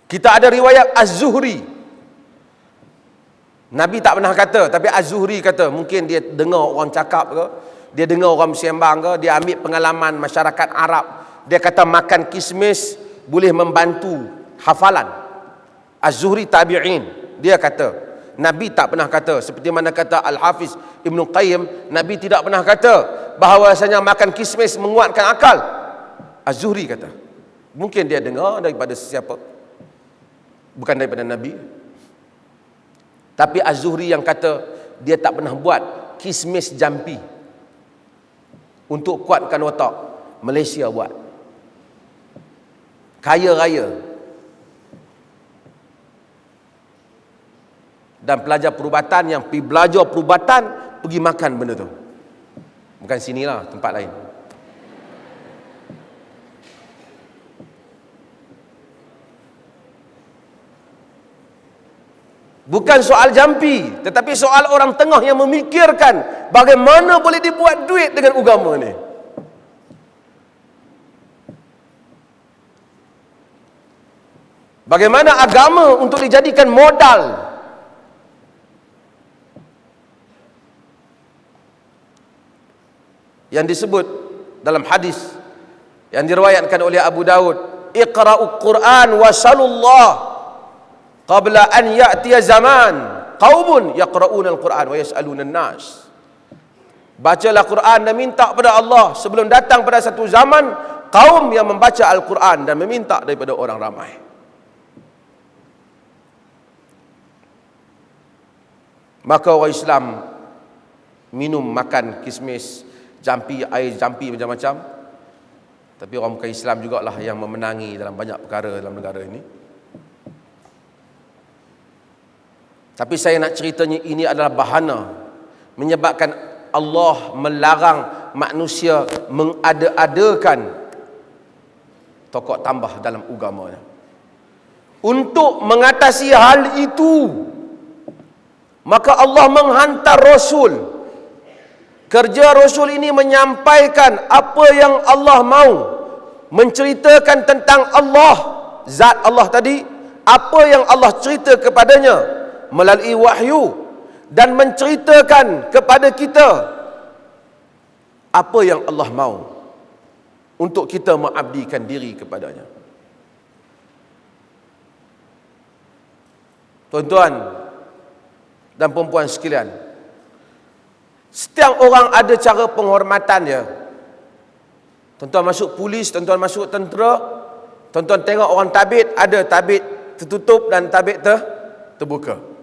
S1: Kita ada riwayat Az-Zuhri. Nabi tak pernah kata, tapi Az-Zuhri kata, mungkin dia dengar orang cakap ke, dia dengar orang bersembang ke, dia ambil pengalaman masyarakat Arab. Dia kata makan kismis boleh membantu hafalan. Az-Zuhri tabi'in. Dia kata, Nabi tak pernah kata, seperti mana kata Al-Hafiz Ibn Qayyim, Nabi tidak pernah kata bahawasanya makan kismis menguatkan akal. Az-Zuhri kata. Mungkin dia dengar daripada sesiapa, bukan daripada Nabi. Tapi Az-Zuhri yang kata dia tak pernah buat kismis jampi untuk kuatkan otak. Malaysia buat. Kaya raya. Dan pelajar perubatan yang pergi belajar perubatan pergi makan benda tu. Bukan sinilah, tempat lain. Bukan soal jampi, tetapi soal orang tengah yang memikirkan bagaimana boleh dibuat duit dengan agama ni. Bagaimana agama untuk dijadikan modal. yang disebut dalam hadis yang diriwayatkan oleh Abu Daud, iqra'u Qur'an wa salullah qabla an ya'tiya zaman qaumun yaqra'una al-Qur'an wa yas'aluna an-nas. Bacalah Quran dan minta pada Allah sebelum datang pada satu zaman kaum yang membaca Al-Quran dan meminta daripada orang ramai. Maka orang Islam minum, makan kismis, jampi, air jampi macam-macam. Tapi orang bukan Islam jugalah yang memenangi dalam banyak perkara dalam negara ini. Tapi saya nak ceritanya, ini adalah bahana menyebabkan Allah melarang manusia mengada-adakan tokok tambah dalam agamanya. Untuk mengatasi hal itu, maka Allah menghantar Rasul. Kerja Rasul ini menyampaikan apa yang Allah mahu, menceritakan tentang Allah, zat Allah tadi, apa yang Allah cerita kepadanya melalui wahyu, dan menceritakan kepada kita apa yang Allah mahu untuk kita mengabdikan diri kepadanya. Tuan-tuan dan perempuan sekalian, setiap orang ada cara penghormatan dia. Tuan-tuan masuk polis, tuan-tuan masuk tentera, tuan-tuan tengok orang tabik, ada tabik tertutup dan tabik terbuka.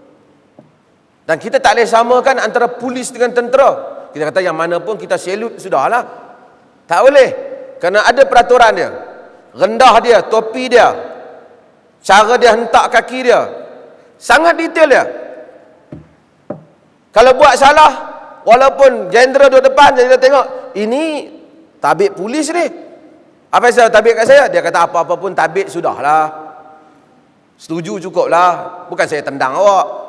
S1: Dan kita tak boleh samakan antara polis dengan tentera. Kita kata yang mana pun kita salute, sudahlah. Tak boleh. Kerana ada peraturan dia. Rendah dia, topi dia, cara dia hentak kaki dia, sangat detail dia. Kalau buat salah, walaupun jenderal duduk depan, kita tengok, ini tabik polis ni. Apa yang saya tabik kat saya? Dia kata apa-apa pun tabik, sudahlah. Setuju cukup lah. Bukan saya tendang awak.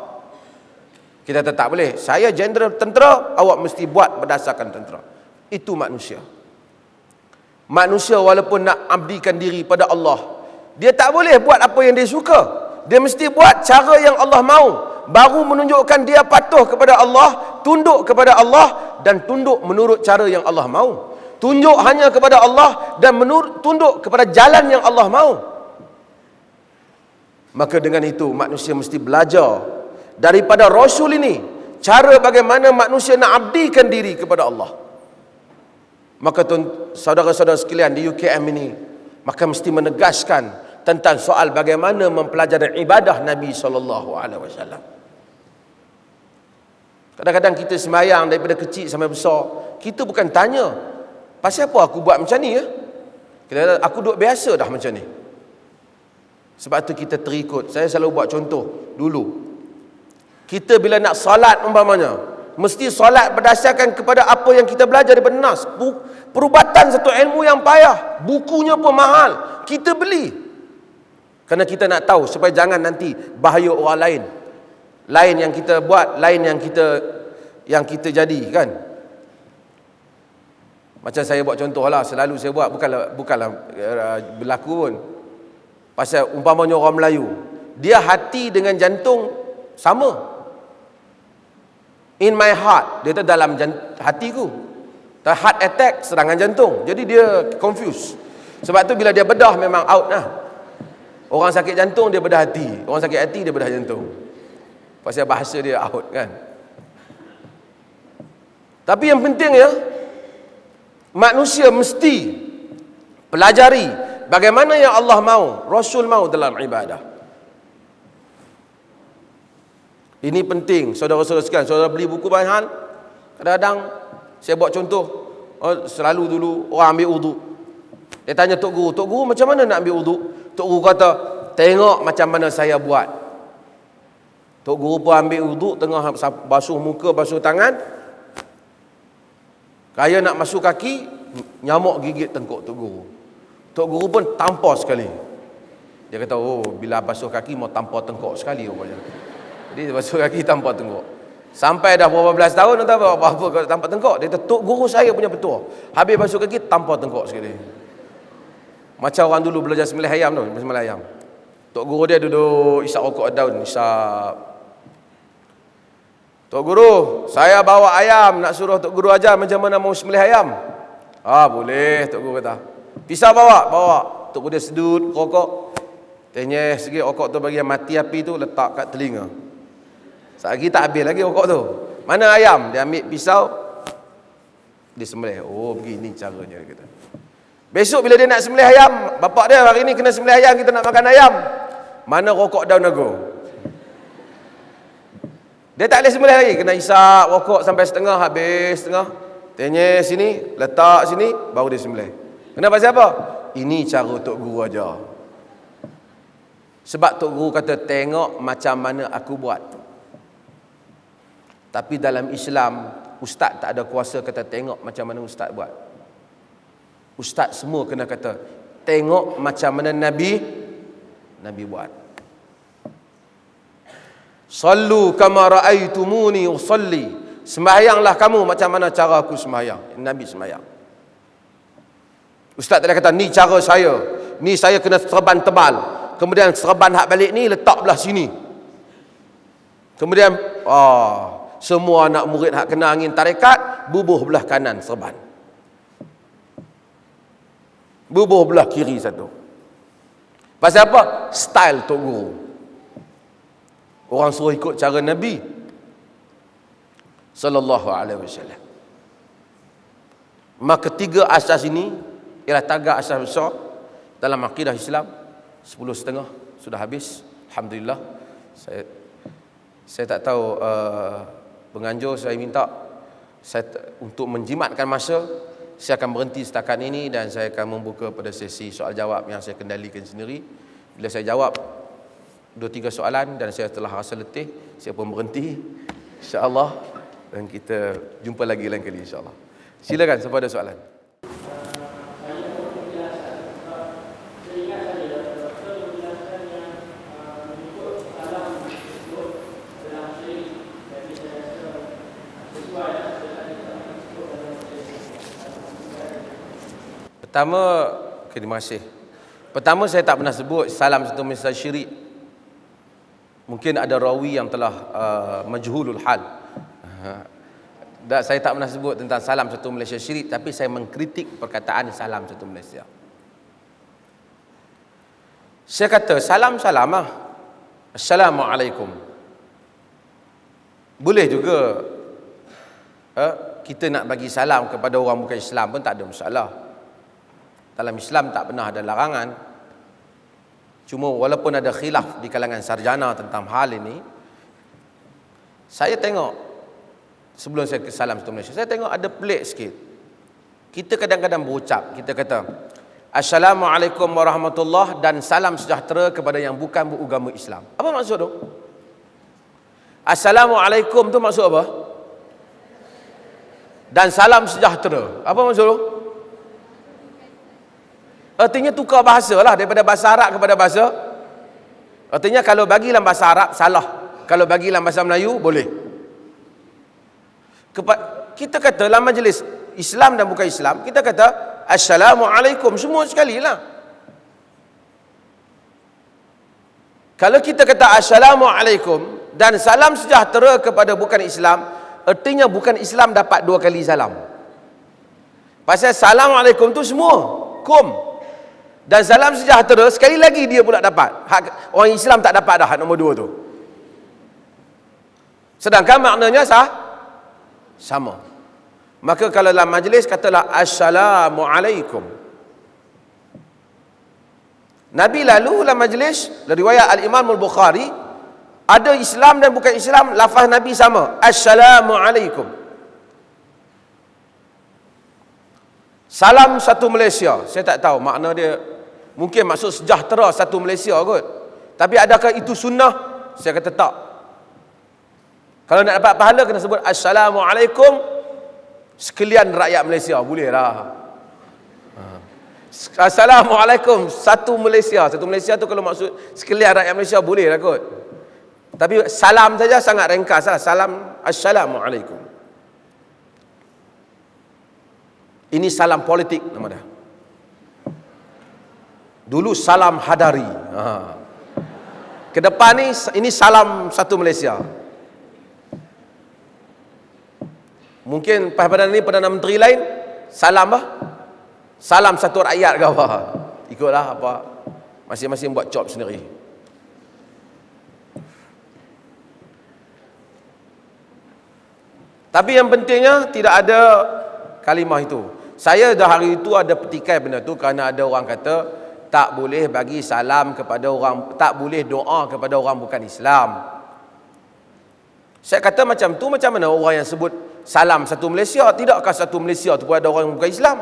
S1: Kita tak boleh. Saya jenderal tentera, awak mesti buat berdasarkan tentera. Itu manusia. Manusia walaupun nak abdikan diri pada Allah, dia tak boleh buat apa yang dia suka. Dia mesti buat cara yang Allah mahu. Baru menunjukkan dia patuh kepada Allah, tunduk kepada Allah, dan tunduk menurut cara yang Allah mahu. Tunjuk hanya kepada Allah dan tunduk kepada jalan yang Allah mahu. Maka dengan itu manusia mesti belajar daripada Rasul ini cara bagaimana manusia nak abdikan diri kepada Allah. Maka saudara-saudara sekalian di UKM ini, maka mesti menegaskan tentang soal bagaimana mempelajari ibadah Nabi SAW. Kadang-kadang kita sembahyang daripada kecil sampai besar, kita bukan tanya, pasal apa aku buat macam ni ya? Kita kata, aku duduk biasa dah macam ni. Sebab tu kita terikut. Saya selalu buat contoh dulu. Kita bila nak salat umpamanya, mesti salat berdasarkan kepada apa yang kita belajar daripada Nas. Perubatan satu ilmu yang payah, bukunya pun mahal, kita beli. Kerana kita nak tahu supaya jangan nanti bahaya orang lain. Lain yang kita buat, lain yang kita jadi kan. Macam saya buat contoh lah, selalu saya buat, bukanlah berlaku pun. Pasal umpamanya orang Melayu, dia hati dengan jantung sama. In my heart, dia tu dalam hatiku. Heart attack, serangan jantung. Jadi dia confused. Sebab tu bila dia bedah memang out lah. Orang sakit jantung dia bedah hati, orang sakit hati dia bedah jantung. Pasal bahasa dia out kan. Tapi yang penting ya, manusia mesti pelajari bagaimana yang Allah mahu, Rasul mahu dalam ibadah. Ini penting, saudara-saudara sekalian. Saudara beli buku bahan, kadang-kadang saya buat contoh, selalu dulu orang ambil wuduk. Dia tanya Tok Guru macam mana nak ambil wuduk? Tok Guru kata, tengok macam mana saya buat. Tok Guru pun ambil wuduk, tengah basuh muka, basuh tangan. Kaya nak masuk kaki, nyamuk gigit tengkuk Tok Guru. Tok Guru pun tampar sekali. Dia kata, oh bila basuh kaki mau tampar tengkuk sekali rupanya. Jadi basuh kaki tampar tengkuk. Sampai dah berapa belas tahun atau apa tampar tengkuk. Dia kata, Tok Guru saya punya petua. Habis basuh kaki, tampar tengkuk sekali. Macam orang dulu belajar sembelih ayam tu, sembelih ayam. Tok Guru dia duduk isap rokok daun, isap. Tok Guru, saya bawa ayam, nak suruh Tok Guru ajar macam mana mau sembelih ayam. Boleh, Tok Guru kata. Pisau bawa. Tok Guru dia sedut, rokok. Tanya sikit rokok tu bagi mati api tu, letak kat telinga. Lagi tak habis lagi rokok tu. Mana ayam? Dia ambil pisau, dia sembelih. Begini caranya, dia kata. Besok bila dia nak sembelih ayam, bapak dia hari ni kena sembelih ayam, kita nak makan ayam. Mana rokok daun naga? Dia tak boleh sembelih lagi, kena isap rokok sampai setengah, habis setengah. Tanya sini, letak sini, baru dia sembelih. Kenapa siapa? Ini cara Tok Guru ajar. Sebab Tok Guru kata, tengok macam mana aku buat. Tapi dalam Islam, ustaz tak ada kuasa kata tengok macam mana ustaz buat. Ustaz semua kena kata tengok macam mana Nabi buat. Sallu kama raaitumuni usalli. Sembahyanglah kamu macam mana cara aku sembahyang. Nabi sembahyang. Ustaz tadi kata ni cara saya. Ni saya kena serban tebal. Kemudian serban hak balik ni letak belah sini. Kemudian semua anak murid hak kena angin tarekat bubuh belah kanan serban. Bubuh belah kiri satu. Pasal apa? Style Tok Guru. Orang suruh ikut cara Nabi sallallahu alaihi wasallam. Maka tiga asas ini ialah tiga asas besar dalam akidah Islam. 10.30 sudah habis. Alhamdulillah. Saya tak tahu penganjur saya minta untuk menjimatkan masa, saya akan berhenti setakat ini dan saya akan membuka pada sesi soal jawab yang saya kendalikan sendiri. Bila saya jawab 2-3 soalan dan saya telah rasa letih, saya pun berhenti, insya-Allah, dan kita jumpa lagi lain kali insya-Allah. Silakan siapa ada soalan. Pertama, terima kasih. Pertama, saya tak pernah sebut salam satu Malaysia syirik. Mungkin ada rawi yang telah majhulul hal. Saya tak pernah sebut tentang salam satu Malaysia syirik, tapi saya mengkritik perkataan salam satu Malaysia. Saya kata salam-salam lah. Assalamualaikum. Boleh juga kita nak bagi salam kepada orang bukan Islam pun tak ada masalah. Dalam Islam tak pernah ada larangan. Cuma walaupun ada khilaf di kalangan sarjana tentang hal ini, saya tengok, sebelum saya salam satu Malaysia, saya tengok ada pelik sikit. Kita kadang-kadang berucap, kita kata Assalamualaikum warahmatullahi dan salam sejahtera kepada yang bukan beragama Islam. Apa maksud tu? Assalamualaikum tu maksud apa? Dan salam sejahtera. Apa maksud tu? Artinya tukar bahasa lah, daripada bahasa Arab kepada bahasa. Artinya kalau bagi dalam bahasa Arab salah, kalau bagi dalam bahasa Melayu boleh. Kita kata dalam majlis Islam dan bukan Islam, kita kata Assalamualaikum semua sekali lah. Kalau kita kata Assalamualaikum dan salam sejahtera kepada bukan Islam, artinya bukan Islam dapat 2 kali salam. Pasal Assalamualaikum tu semua kum. Dan salam sejahtera sekali lagi dia pula dapat. Hak orang Islam tak dapat dah hak nombor 2 tu. Sedangkan maknanya sama. Maka kalau dalam majlis katalah Assalamualaikum. Nabi lalu dalam majlis, riwayat Al-Imam Al-Bukhari, ada Islam dan bukan Islam, lafaz Nabi sama. Assalamualaikum. Salam satu Malaysia. Saya tak tahu makna dia. Mungkin maksud sejahtera satu Malaysia kot. Tapi adakah itu sunnah? Saya kata tak. Kalau nak dapat pahala kena sebut Assalamualaikum sekalian rakyat Malaysia. Boleh lah. Assalamualaikum satu Malaysia. Satu Malaysia tu kalau maksud sekalian rakyat Malaysia boleh lah kot. Tapi salam saja sangat ringkas lah. Salam Assalamualaikum. Ini salam politik nama dia. Dulu salam hadari. Ke depan ni ini salam satu Malaysia. Mungkin pada ni Perdana Menteri lain salam bah. Salam satu rakyat ke apa. Ikutlah apa masing-masing buat job sendiri. Tapi yang pentingnya tidak ada kalimah itu. Saya dah hari itu ada petikai benda tu kerana ada orang kata tak boleh bagi salam kepada orang, tak boleh doa kepada orang bukan Islam. Saya kata macam tu, macam mana orang yang sebut salam satu Malaysia, tidakkah satu Malaysia tu pun ada orang bukan Islam?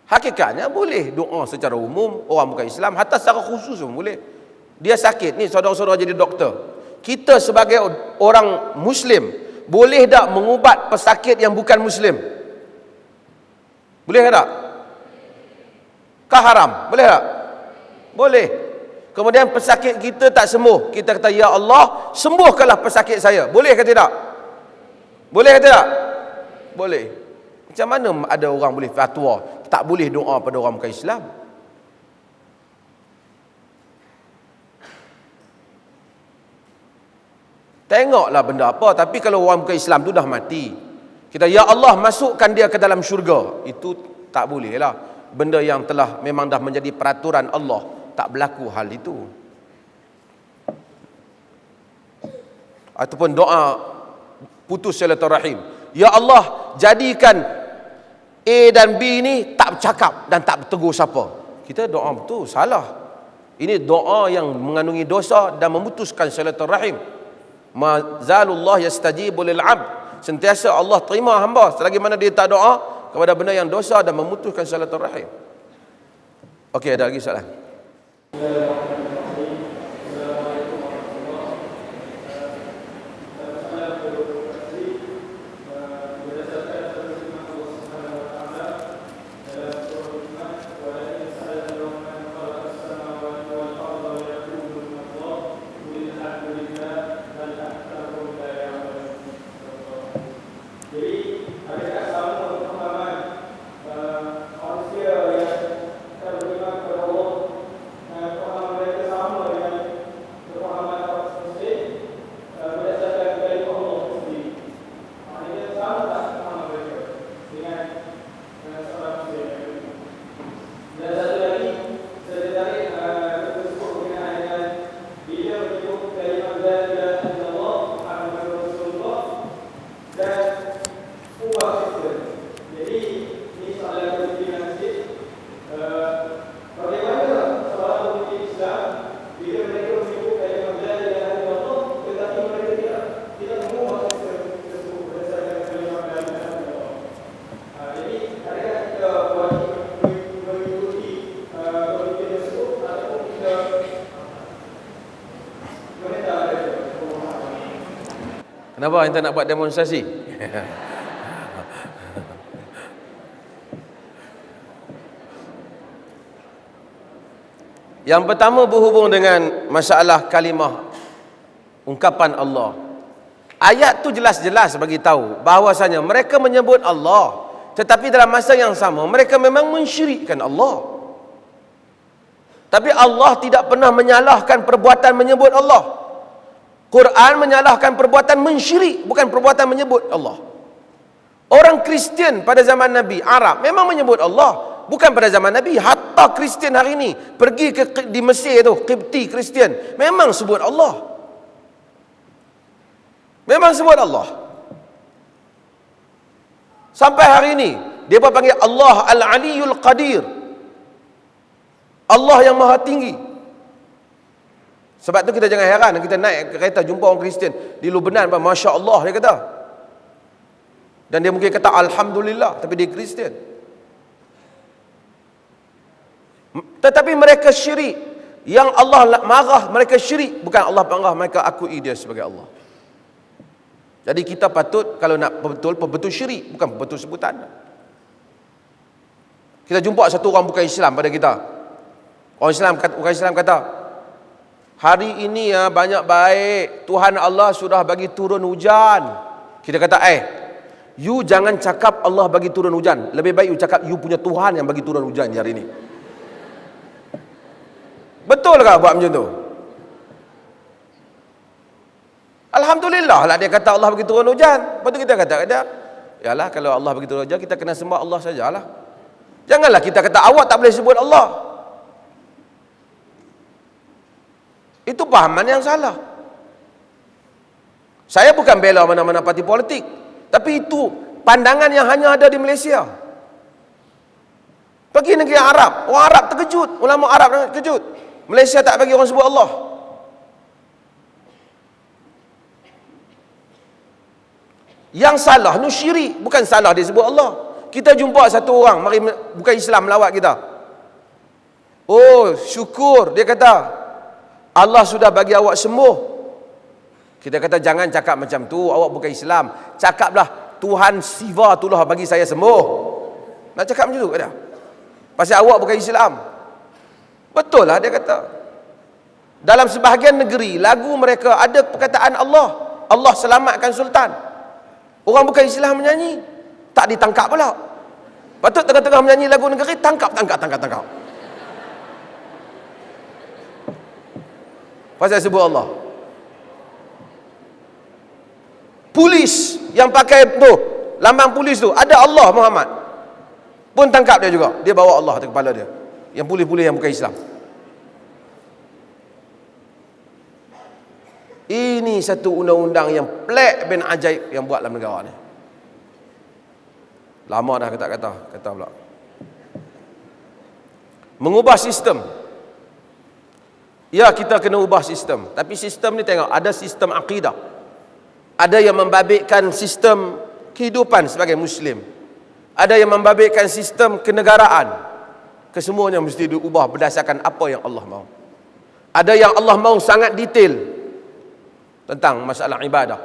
S1: Hakikatnya boleh doa secara umum orang bukan Islam, hatta secara khusus pun boleh. Dia sakit ni, saudara-saudara jadi doktor. Kita sebagai orang Muslim boleh tak mengubat pesakit yang bukan Muslim? Boleh tak? Kah haram? Boleh tak? Boleh. Kemudian pesakit kita tak sembuh, kita kata ya Allah sembuhkanlah pesakit saya. Boleh ke tidak? Boleh ke tidak? Boleh. Macam mana ada orang boleh fatwa tak boleh doa pada orang bukan Islam? Tengoklah benda apa. Tapi kalau orang bukan Islam tu dah mati, kita ya Allah masukkan dia ke dalam syurga, itu tak boleh lah. Benda yang telah memang dah menjadi peraturan Allah, tak berlaku hal itu. Ataupun doa putus silaturahim, ya Allah jadikan A dan B ni tak bercakap dan tak bertegur siapa. Kita doa betul, salah. Ini doa yang mengandungi dosa dan memutuskan silaturahim. Mazalullah yastajibu lil 'abd. Sentiasa Allah terima hamba selagi mana dia tak doa kepada benda yang dosa dan memutuskan silaturahim. Okey, ada lagi soalan? Kenapa anda nak buat demonstrasi? Yang pertama berhubung dengan masalah kalimah ungkapan Allah. Ayat tu jelas-jelas bagi tahu bahawasanya mereka menyebut Allah, tetapi dalam masa yang sama mereka memang mensyirikkan Allah. Tapi Allah tidak pernah menyalahkan perbuatan menyebut Allah. Quran menyalahkan perbuatan mensyirik, bukan perbuatan menyebut Allah. Orang Kristian pada zaman Nabi, Arab memang menyebut Allah, bukan pada zaman Nabi. Hatta Kristian hari ini pergi di Mesir tu, Qibti Kristian, memang sebut Allah. Memang sebut Allah. Sampai hari ini dia panggil Allah Al-Aliyul Qadir, Allah yang Maha Tinggi. Sebab tu kita jangan heran kita naik kereta jumpa orang Kristian di Lubnan, Masya Allah dia kata. Dan dia mungkin kata Alhamdulillah, tapi dia Kristian. Tetapi mereka syirik. Yang Allah marah mereka syirik, bukan Allah marah mereka akui dia sebagai Allah. Jadi kita patut kalau nak betul syirik, bukan betul sebutan. Kita jumpa satu orang bukan Islam pada kita. Orang Islam kata, hari ini ya banyak baik, Tuhan Allah sudah bagi turun hujan. Kita kata, you jangan cakap Allah bagi turun hujan. Lebih baik you cakap you punya Tuhan yang bagi turun hujan hari ini. Betul ke buat macam tu? Alhamdulillah lah dia kata Allah bagi turun hujan. Lepas tu kita kata dia, yalah kalau Allah bagi turun hujan, kita kena sembah Allah sajalah. Janganlah kita kata awak tak boleh sebut Allah. Itu pahaman yang salah. Saya bukan bela mana-mana parti politik, tapi itu pandangan yang hanya ada di Malaysia. Pergi negeri Arab, orang Arab terkejut, ulama Arab terkejut. Malaysia tak bagi orang sebut Allah. Yang salah ni syirik, bukan salah dia sebut Allah. Kita jumpa satu orang mari bukan Islam melawat kita. Oh, syukur, dia kata Allah sudah bagi awak sembuh. Kita kata jangan cakap macam tu, awak bukan Islam. Cakaplah Tuhan Siva itulah bagi saya sembuh. Nak cakap macam tu kata. Pasal awak bukan Islam. Betul lah dia kata. Dalam sebahagian negeri lagu mereka ada perkataan Allah. Allah selamatkan sultan. Orang bukan Islam menyanyi, tak ditangkap pula. Patut tengah-tengah menyanyi lagu negeri, tangkap. Pasal sebut Allah. Polis yang pakai tu, lambang polis tu, ada Allah Muhammad. Pun tangkap dia juga. Dia bawa Allah atas kepala dia. Yang polis-polis yang bukan Islam. Ini satu undang-undang yang pelik bin ajaib yang buat dalam negara ni. Lama dah kata pula. Mengubah sistem. Ya, kita kena ubah sistem. Tapi sistem ni tengok, ada sistem akidah. Ada yang membabitkan sistem kehidupan sebagai Muslim. Ada yang membabitkan sistem kenegaraan. Kesemuanya mesti diubah berdasarkan apa yang Allah mahu. Ada yang Allah mahu sangat detail tentang masalah ibadah.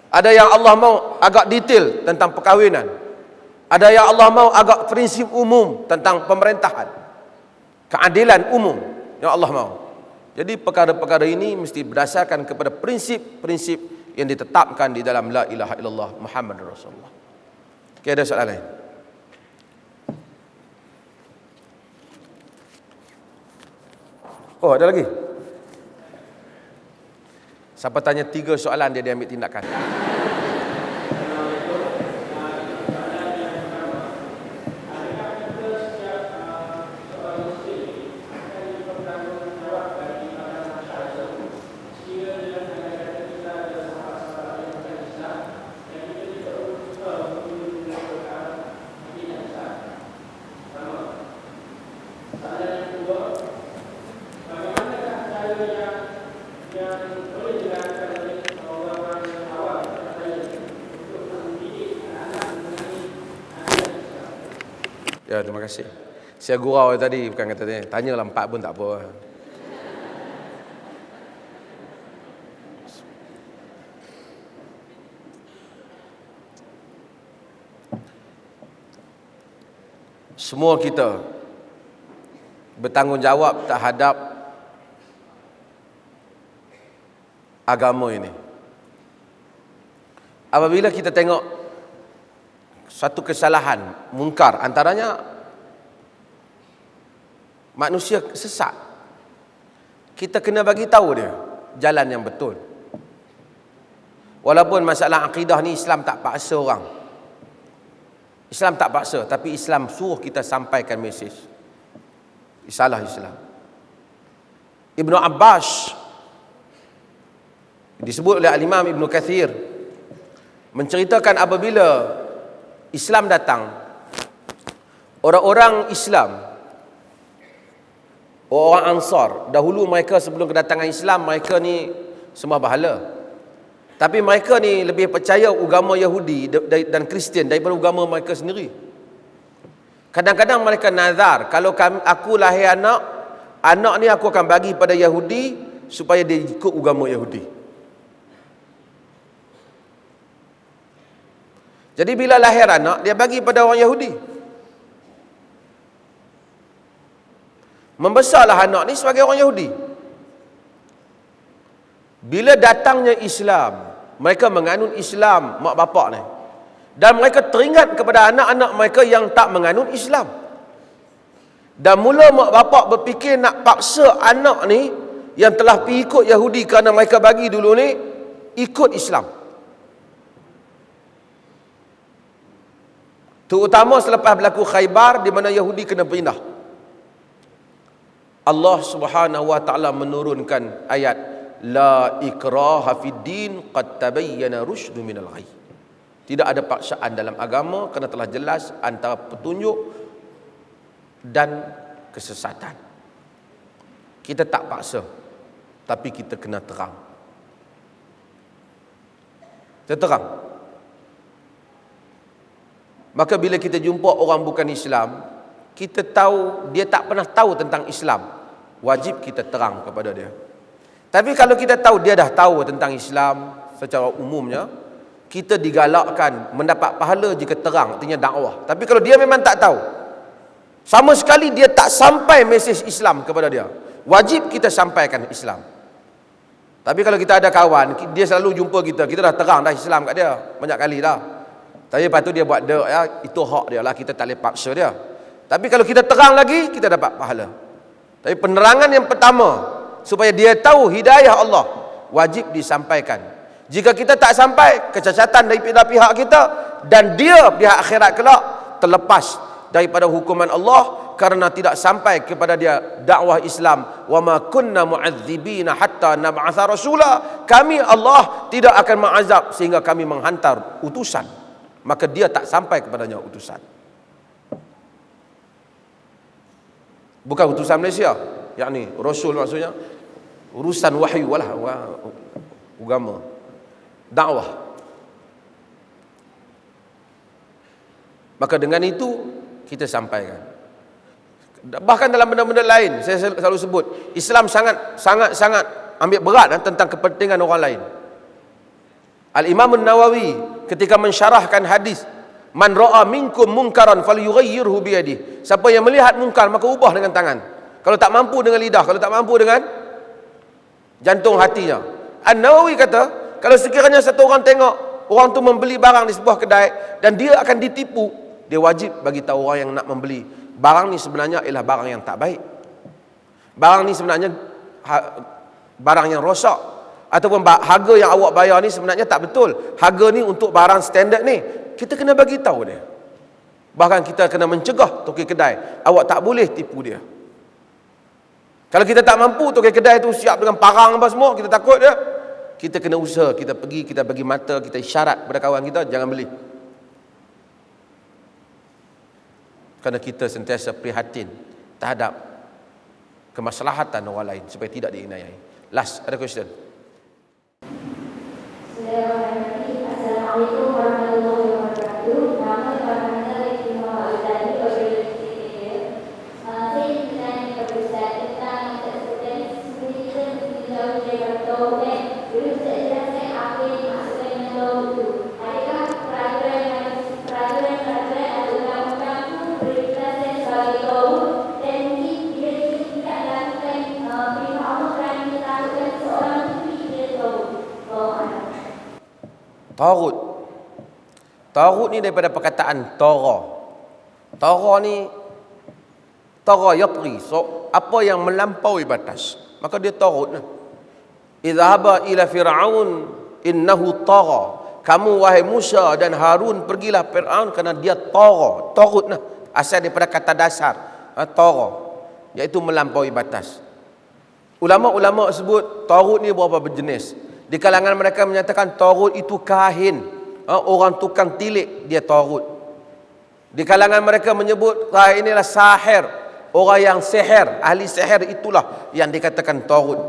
S1: Ada yang Allah mahu agak detail tentang perkahwinan. Ada yang Allah mahu agak prinsip umum tentang pemerintahan. Keadilan umum yang Allah mahu. Jadi perkara-perkara ini mesti berdasarkan kepada prinsip-prinsip yang ditetapkan di dalam la ilaha illallah Muhammadur Rasulullah. Okey, ada soalan lain? Oh, ada lagi? Siapa tanya 3 soalan dia ambil tindakan. Ya, terima kasih. Saya gurau tadi, bukan kata tanya. Tanyalah 4 pun tak apa. Semua kita bertanggungjawab terhadap agama ini. Apabila kita tengok satu kesalahan mungkar, antaranya manusia sesat, kita kena bagi tahu dia jalan yang betul. Walaupun masalah akidah ni Islam tak paksa orang. Islam tak paksa, tapi Islam suruh kita sampaikan mesej. Isalah Islam. Ibnu Abbas disebut oleh Al-Imam Ibnu Kathir menceritakan apabila Islam datang, orang-orang Islam, orang Ansar, dahulu mereka sebelum kedatangan Islam, mereka ni sembah berhala. Tapi mereka ni lebih percaya agama Yahudi dan Kristian daripada agama mereka sendiri. Kadang-kadang mereka nazar, kalau aku lahir anak ni aku akan bagi pada Yahudi supaya dia ikut agama Yahudi. Jadi bila lahir anak, dia bagi pada orang Yahudi. Membesarlah anak ni sebagai orang Yahudi. Bila datangnya Islam, mereka menganut Islam mak bapak ni. Dan mereka teringat kepada anak-anak mereka yang tak menganut Islam. Dan mula mak bapak berfikir nak paksa anak ni yang telah pergi ikut Yahudi kerana mereka bagi dulu ni, ikut Islam. Terutama selepas berlaku Khaybar di mana Yahudi kena pindah. Allah Subhanahu wa taala menurunkan ayat la ikraha fid din qad tabayyana rusydu minal ghayy. Tidak ada paksaan dalam agama kerana telah jelas antara petunjuk dan kesesatan. Kita tak paksa, tapi kita kena terang. Kita terang. Maka bila kita jumpa orang bukan Islam, kita tahu dia tak pernah tahu tentang Islam, wajib kita terang kepada dia. Tapi kalau kita tahu dia dah tahu tentang Islam secara umumnya, kita digalakkan mendapat pahala jika terang, artinya dakwah. Tapi kalau dia memang tak tahu, sama sekali dia tak sampai mesej Islam kepada dia, wajib kita sampaikan Islam. Tapi kalau kita ada kawan, dia selalu jumpa kita dah terang dah Islam kat dia banyak kali dah. Tapi lepas tu dia buat dek ya, itu hak dia lah, kita tak boleh paksa dia. Tapi kalau kita terang lagi, kita dapat pahala. Tapi penerangan yang pertama, supaya dia tahu hidayah Allah, wajib disampaikan. Jika kita tak sampai, kecacatan daripada pihak kita, dan dia pihak akhirat kelak terlepas daripada hukuman Allah karena tidak sampai kepada dia dakwah Islam. Wa ma kunna mu'adzibina hatta nab'atha rasula. Kami Allah tidak akan mengazab sehingga kami menghantar utusan. Maka dia tak sampai kepadanya utusan. Bukan utusan Malaysia, yakni Rasul maksudnya, urusan wahyu lah, agama, dakwah. Maka dengan itu kita sampaikan. Bahkan dalam benda-benda lain, saya selalu sebut, Islam sangat ambil berat tentang kepentingan orang lain. Al-Imam An-Nawawi ketika mensyarahkan hadis man ra'a minkum munkaran falyughayyirhu biyadihi, siapa yang melihat mungkar maka ubah dengan tangan, kalau tak mampu dengan lidah, kalau tak mampu dengan jantung hatinya. An-Nawawi kata kalau sekiranya satu orang tengok orang tu membeli barang di sebuah kedai dan dia akan ditipu, dia wajib bagi tahu orang yang nak membeli, barang ni sebenarnya ialah barang yang tak baik, barang ni sebenarnya barang yang rosak, ataupun harga yang awak bayar ni sebenarnya tak betul, harga ni untuk barang standard ni. Kita kena bagi tahu dia. Bahkan kita kena mencegah toki kedai, awak tak boleh tipu dia. Kalau kita tak mampu, toki kedai tu siap dengan parang apa semua, kita takut dia, kita kena usaha, kita pergi, kita bagi mata, kita isyarat pada kawan kita, jangan beli. Kerana kita sentiasa prihatin terhadap kemaslahatan orang lain supaya tidak diinayai. Last, ada question?
S2: Assalamualaikum warahmatullahi wabarakatuh. Nama saya Istimewa Al-Tadi saya ingin bertanya kepada Ustaz tentang seperti kita jauh daripada tauhid. Boleh Ustaz jelaskan apa yang dimaksudkan dengan tauhid itu? Adakah peraturan atau undang-undang itu berikhlaskan sebagai tauhid, dan mungkin bila kita tidak lakukan perintah Allah kerana kita takutkan seorang itu dia tauhid.
S1: Taghut ni daripada perkataan tagha. Tagha ni tagha yatghi, so apa yang melampaui batas, maka dia taghut. Idhaba ila fir'aun innahu tagha. Kamu wahai Musa dan Harun pergilah Fir'aun kerana dia tagha. Taghut asal daripada kata dasar tagha, iaitu melampaui batas. Ulama-ulama sebut taghut ni berapa berjenis. Di kalangan mereka menyatakan taghut itu kahin, orang tukang tilik, dia taghut. Di kalangan mereka menyebut kahin inilah sahir, orang yang sihir, ahli sihir, itulah yang dikatakan taghut.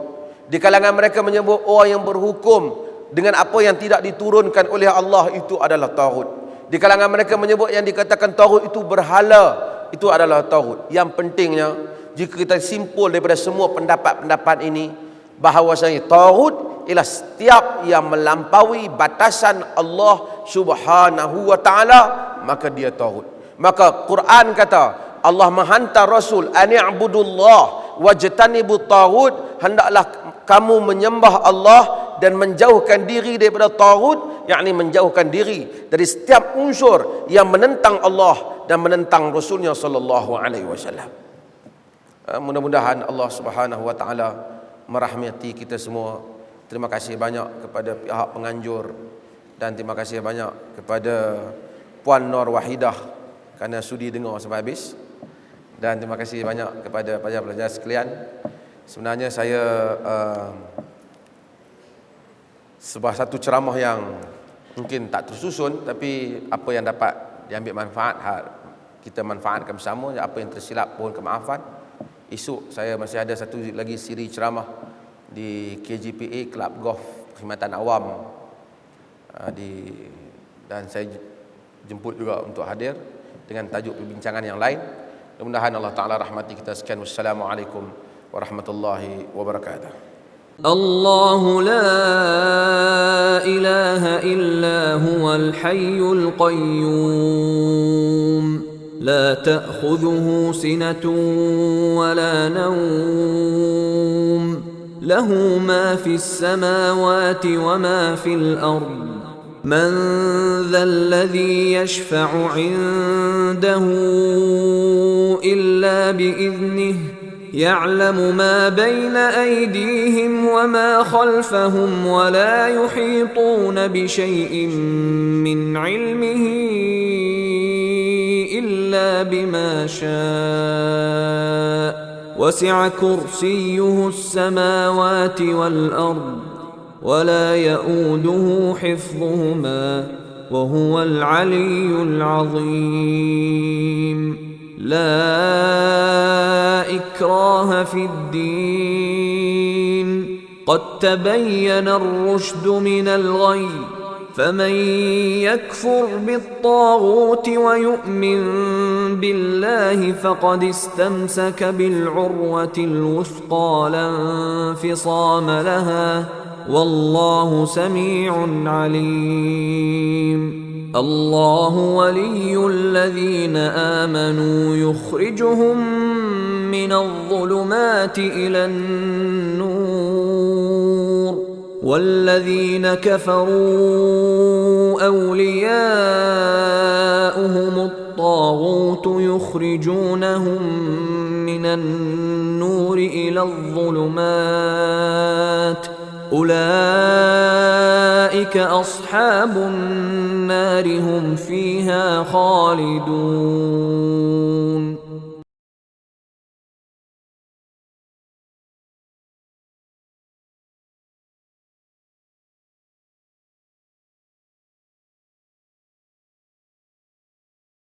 S1: Di kalangan mereka menyebut orang yang berhukum dengan apa yang tidak diturunkan oleh Allah, itu adalah taghut. Di kalangan mereka menyebut yang dikatakan taghut itu berhala, itu adalah taghut. Yang pentingnya, jika kita simpul daripada semua pendapat-pendapat ini, bahawasanya taghut ialah setiap yang melampaui batasan Allah Subhanahu wa taala, maka dia taghut. Maka Quran kata, Allah menghantar Rasul, ani'budullah wajtanibut taghut, hendaklah kamu menyembah Allah dan menjauhkan diri daripada taghut, yakni menjauhkan diri dari setiap unsur yang menentang Allah dan menentang Rasulnya sallallahu alaihi wasallam. Mudah-mudahan Allah Subhanahu wa taala merahmati kita semua Terima kasih banyak kepada pihak penganjur dan terima kasih banyak kepada Puan Nur Wahidah kerana sudi dengar sampai habis. Dan terima kasih banyak kepada pelajar-pelajar sekalian. Sebenarnya saya sebuah satu ceramah yang mungkin tak tersusun, tapi apa yang dapat diambil manfaat, kita manfaatkan bersama. Apa yang tersilap pun kemaafan. Esok saya masih ada satu lagi siri ceramah di KGPA, Kelab Golf Perkhidmatan Awam, dan saya jemput juga untuk hadir dengan tajuk perbincangan yang lain. Mudah-mudahan Allah Ta'ala rahmati kita sekian. Wassalamualaikum warahmatullahi wabarakatuh.
S3: الله لا إله إلا هو الحي القيوم لا تأخذه سنة ولا نوم له ما في السماوات وما في الأرض من ذا الذي يشفع عنده إلا بإذنه يعلم ما بين أيديهم وما خلفهم ولا يحيطون بشيء من علمه إلا بما شاء وسع كرسيه السماوات والأرض ولا يؤوده حفظهما وهو العلي العظيم لا إكراه في الدين قد تبين الرشد من الغي فمن يكفر بالطاغوت ويؤمن بالله فقد استمسك بالعروة الوثقى لا انفصام لها والله سميع عليم الله ولي الذين آمنوا يخرجهم من الظلمات إلى النور والذين كفروا أولياؤهم الطاغوت يخرجونهم من النور إلى الظلمات أولئك أصحاب النار هم فيها خالدون